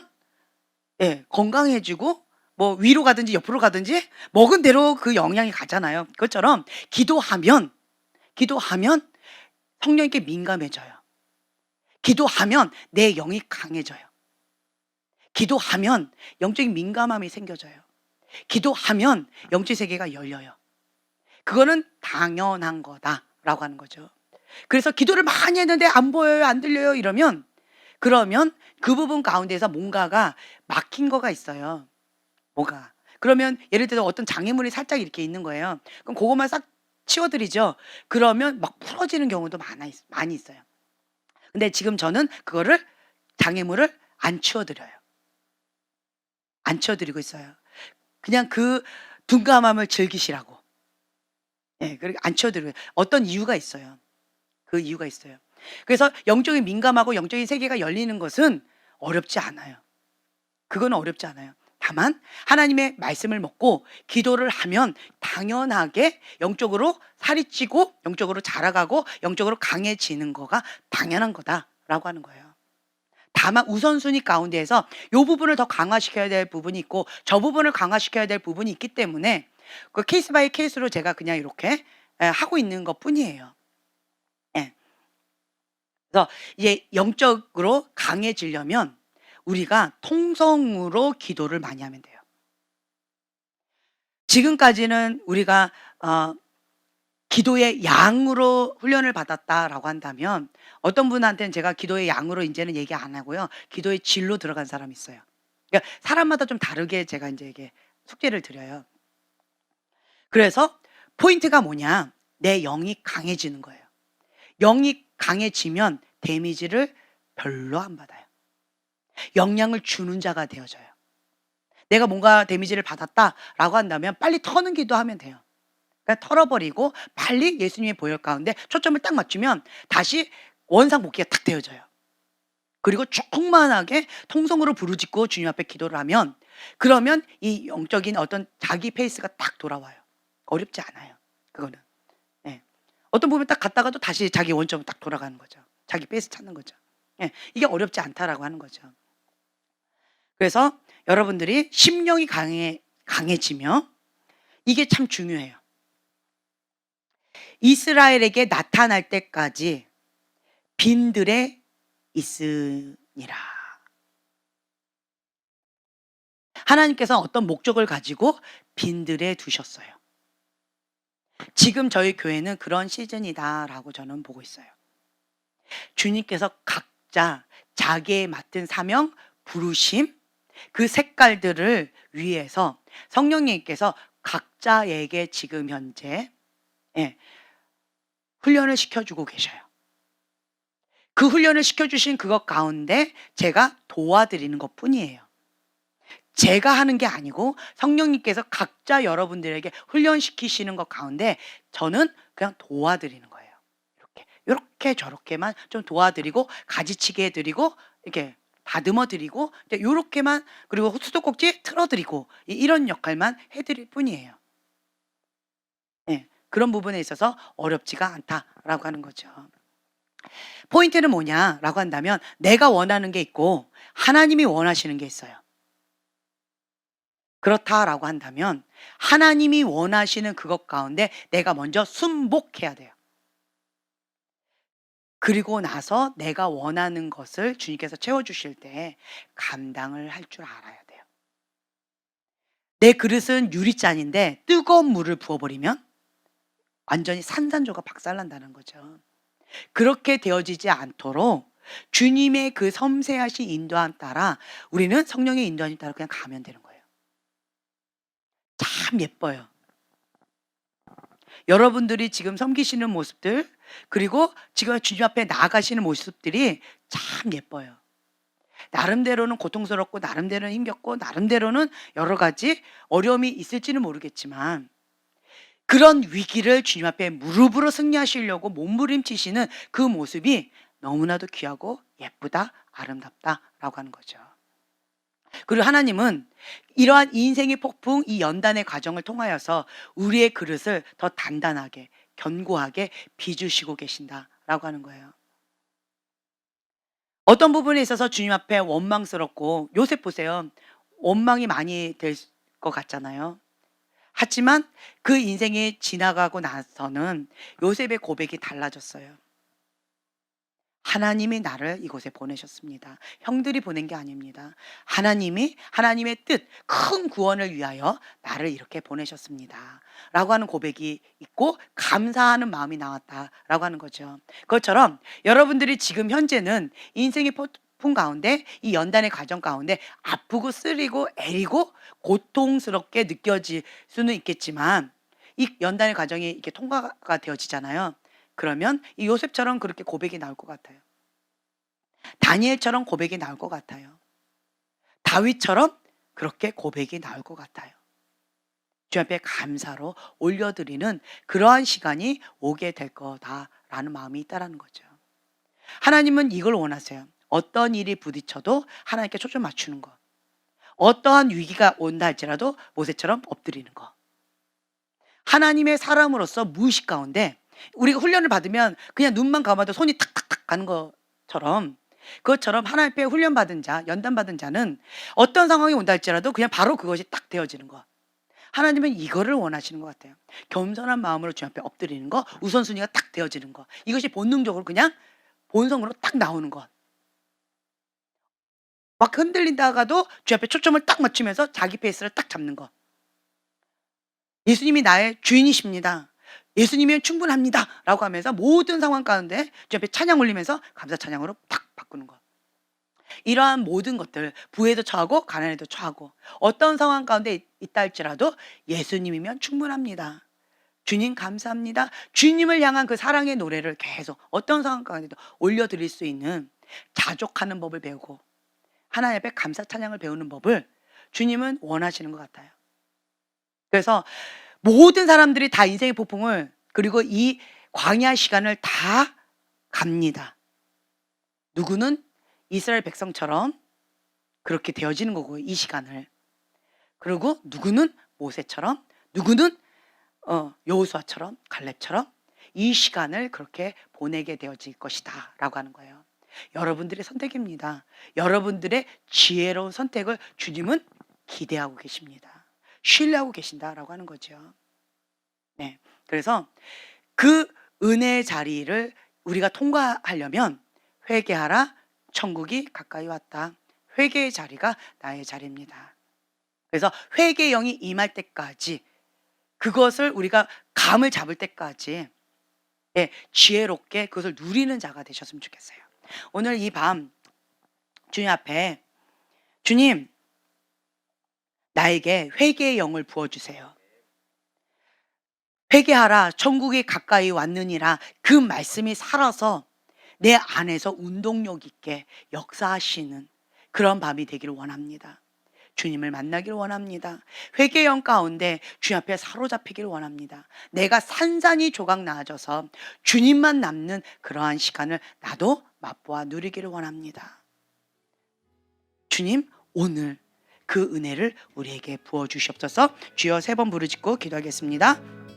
예, 건강해지고 뭐 위로 가든지 옆으로 가든지 먹은 대로 그 영향이 가잖아요. 그것처럼 기도하면 성령님께 민감해져요. 기도하면 내 영이 강해져요. 기도하면 영적인 민감함이 생겨져요. 기도하면 영적 세계가 열려요. 그거는 당연한 거다라고 하는 거죠. 그래서 기도를 많이 했는데 안 보여요, 안 들려요 그러면 그 부분 가운데서 뭔가가 막힌 거가 있어요. 뭐가. 그러면 예를 들어 어떤 장애물이 살짝 이렇게 있는 거예요. 그럼 그것만 싹 치워드리죠. 그러면 막 풀어지는 경우도 많이 있어요. 근데 지금 저는 그거를 장애물을 안 치워드려요. 안 치워드리고 있어요. 그냥 그 둔감함을 즐기시라고. 예, 그렇게 안 치워드려요. 어떤 이유가 있어요. 그 이유가 있어요. 그래서 영적인 민감하고 영적인 세계가 열리는 것은 어렵지 않아요. 그거는 어렵지 않아요. 다만 하나님의 말씀을 먹고 기도를 하면 당연하게 영적으로 살이 찌고 영적으로 자라가고 영적으로 강해지는 거가 당연한 거다라고 하는 거예요. 다만 우선순위 가운데에서 이 부분을 더 강화시켜야 될 부분이 있고 저 부분을 강화시켜야 될 부분이 있기 때문에 그 케이스 바이 케이스로 제가 그냥 이렇게 하고 있는 것 뿐이에요. 예. 그래서 이제 영적으로 강해지려면 우리가 통성으로 기도를 많이 하면 돼요. 지금까지는 우리가 기도의 양으로 훈련을 받았다라고 한다면 어떤 분한테는 제가 기도의 양으로 이제는 얘기 안 하고요. 기도의 질로 들어간 사람이 있어요. 그러니까 사람마다 좀 다르게 제가 이제 이게 숙제를 드려요. 그래서 포인트가 뭐냐? 내 영이 강해지는 거예요. 영이 강해지면 데미지를 별로 안 받아요. 영향을 주는 자가 되어져요. 내가 뭔가 데미지를 받았다라고 한다면 빨리 터는 기도하면 돼요. 그러니까 털어버리고 빨리 예수님의 보혈 가운데 초점을 딱 맞추면 다시 원상복귀가 탁 되어져요. 그리고 충만하게 통성으로 부르짖고 주님 앞에 기도를 하면 그러면 이 영적인 어떤 자기 페이스가 딱 돌아와요. 어렵지 않아요. 그거는. 예. 어떤 부분 딱 갔다가도 다시 자기 원점으로 딱 돌아가는 거죠. 자기 페이스 찾는 거죠. 예. 이게 어렵지 않다라고 하는 거죠. 그래서 여러분들이 심령이 강해지며 이게 참 중요해요. 이스라엘에게 나타날 때까지 빈들에 있으니라. 하나님께서 어떤 목적을 가지고 빈들에 두셨어요. 지금 저희 교회는 그런 시즌이다라고 저는 보고 있어요. 주님께서 각자 자기의 맡은 사명, 부르심, 그 색깔들을 위해서 성령님께서 각자에게 지금 현재 훈련을 시켜주고 계셔요. 그 훈련을 시켜주신 그것 가운데 제가 도와드리는 것 뿐이에요. 제가 하는 게 아니고 성령님께서 각자 여러분들에게 훈련시키시는 것 가운데 저는 그냥 도와드리는 거예요. 이렇게 저렇게만 좀 도와드리고 가지치게 해드리고 이렇게 다듬어 드리고 이렇게만 그리고 수도꼭지 틀어드리고 이런 역할만 해드릴 뿐이에요. 네, 그런 부분에 있어서 어렵지가 않다라고 하는 거죠. 포인트는 뭐냐라고 한다면 내가 원하는 게 있고 하나님이 원하시는 게 있어요. 그렇다라고 한다면 하나님이 원하시는 그것 가운데 내가 먼저 순복해야 돼요. 그리고 나서 내가 원하는 것을 주님께서 채워주실 때 감당을 할 줄 알아야 돼요. 내 그릇은 유리잔인데 뜨거운 물을 부어버리면 완전히 산산조각 박살난다는 거죠. 그렇게 되어지지 않도록 주님의 그 섬세하신 인도함 따라 우리는 성령의 인도함 따라 그냥 가면 되는 거예요. 참 예뻐요. 여러분들이 지금 섬기시는 모습들 그리고 지금 주님 앞에 나아가시는 모습들이 참 예뻐요. 나름대로는 고통스럽고 나름대로는 힘겹고 나름대로는 여러 가지 어려움이 있을지는 모르겠지만 그런 위기를 주님 앞에 무릎으로 승리하시려고 몸부림치시는 그 모습이 너무나도 귀하고 예쁘다, 아름답다라고 하는 거죠. 그리고 하나님은 이러한 인생의 폭풍, 이 연단의 과정을 통하여서 우리의 그릇을 더 단단하게, 견고하게 빚으시고 계신다라고 하는 거예요. 어떤 부분에 있어서 주님 앞에 원망스럽고 요셉 보세요. 원망이 많이 될 것 같잖아요. 하지만 그 인생이 지나가고 나서는 요셉의 고백이 달라졌어요. 하나님이 나를 이곳에 보내셨습니다. 형들이 보낸 게 아닙니다. 하나님이 하나님의 뜻, 큰 구원을 위하여 나를 이렇게 보내셨습니다. 라고 하는 고백이 있고 감사하는 마음이 나왔다라고 하는 거죠. 그것처럼 여러분들이 지금 현재는 인생의 폭풍 가운데 이 연단의 과정 가운데 아프고 쓰리고 애리고 고통스럽게 느껴질 수는 있겠지만 이 연단의 과정이 이렇게 통과가 되어지잖아요. 그러면 이 요셉처럼 그렇게 고백이 나올 것 같아요. 다니엘처럼 고백이 나올 것 같아요. 다윗처럼 그렇게 고백이 나올 것 같아요. 주 앞에 감사로 올려드리는 그러한 시간이 오게 될 거다라는 마음이 있다라는 거죠. 하나님은 이걸 원하세요. 어떤 일이 부딪혀도 하나님께 초점 맞추는 것. 어떠한 위기가 온다 할지라도 모세처럼 엎드리는 것. 하나님의 사람으로서 무의식 가운데 우리가 훈련을 받으면 그냥 눈만 감아도 손이 탁탁탁 가는 것처럼 그것처럼 하나님 앞에 훈련받은 자, 연단받은 자는 어떤 상황이 온다 할지라도 그냥 바로 그것이 딱 되어지는 것. 하나님은 이거를 원하시는 것 같아요. 겸손한 마음으로 주 앞에 엎드리는 거, 우선순위가 딱 되어지는 것. 이것이 본능적으로 그냥 본성으로 딱 나오는 것. 막 흔들린다가도 주 앞에 초점을 딱 맞추면서 자기 페이스를 딱 잡는 것. 예수님이 나의 주인이십니다. 예수님이면 충분합니다. 라고 하면서 모든 상황 가운데 주 앞에 찬양 올리면서 감사 찬양으로 딱 바꾸는 것. 이러한 모든 것들, 부에도 처하고 가난에도 처하고 어떤 상황 가운데 있다 할지라도 예수님이면 충분합니다. 주님 감사합니다. 주님을 향한 그 사랑의 노래를 계속 어떤 상황 가운데도 올려드릴 수 있는 자족하는 법을 배우고 하나님 앞에 감사 찬양을 배우는 법을 주님은 원하시는 것 같아요. 그래서 모든 사람들이 다 인생의 폭풍을 그리고 이 광야 시간을 다 갑니다. 누구는 이스라엘 백성처럼 그렇게 되어지는 거고 이 시간을. 그리고 누구는 모세처럼 누구는 여호수아처럼 갈렙처럼 이 시간을 그렇게 보내게 되어질 것이다 라고 하는 거예요. 여러분들의 선택입니다. 여러분들의 지혜로운 선택을 주님은 기대하고 계십니다. 신뢰하고 계신다라고 하는 거죠. 네, 그래서 그 은혜의 자리를 우리가 통과하려면 회개하라, 천국이 가까이 왔다. 회개의 자리가 나의 자리입니다. 그래서 회개의 영이 임할 때까지 그것을 우리가 감을 잡을 때까지 지혜롭게 그것을 누리는 자가 되셨으면 좋겠어요. 오늘 이 밤 주님 앞에 주님 나에게 회개의 영을 부어주세요. 회개하라 천국이 가까이 왔느니라 그 말씀이 살아서 내 안에서 운동력 있게 역사하시는 그런 밤이 되기를 원합니다. 주님을 만나기를 원합니다. 회개의 영 가운데 주님 앞에 사로잡히기를 원합니다. 내가 산산이 조각 나아져서 주님만 남는 그러한 시간을 나도 맛보아 누리기를 원합니다. 주님 오늘 그 은혜를 우리에게 부어주시옵소서. 주여 3번 부르짖고 기도하겠습니다.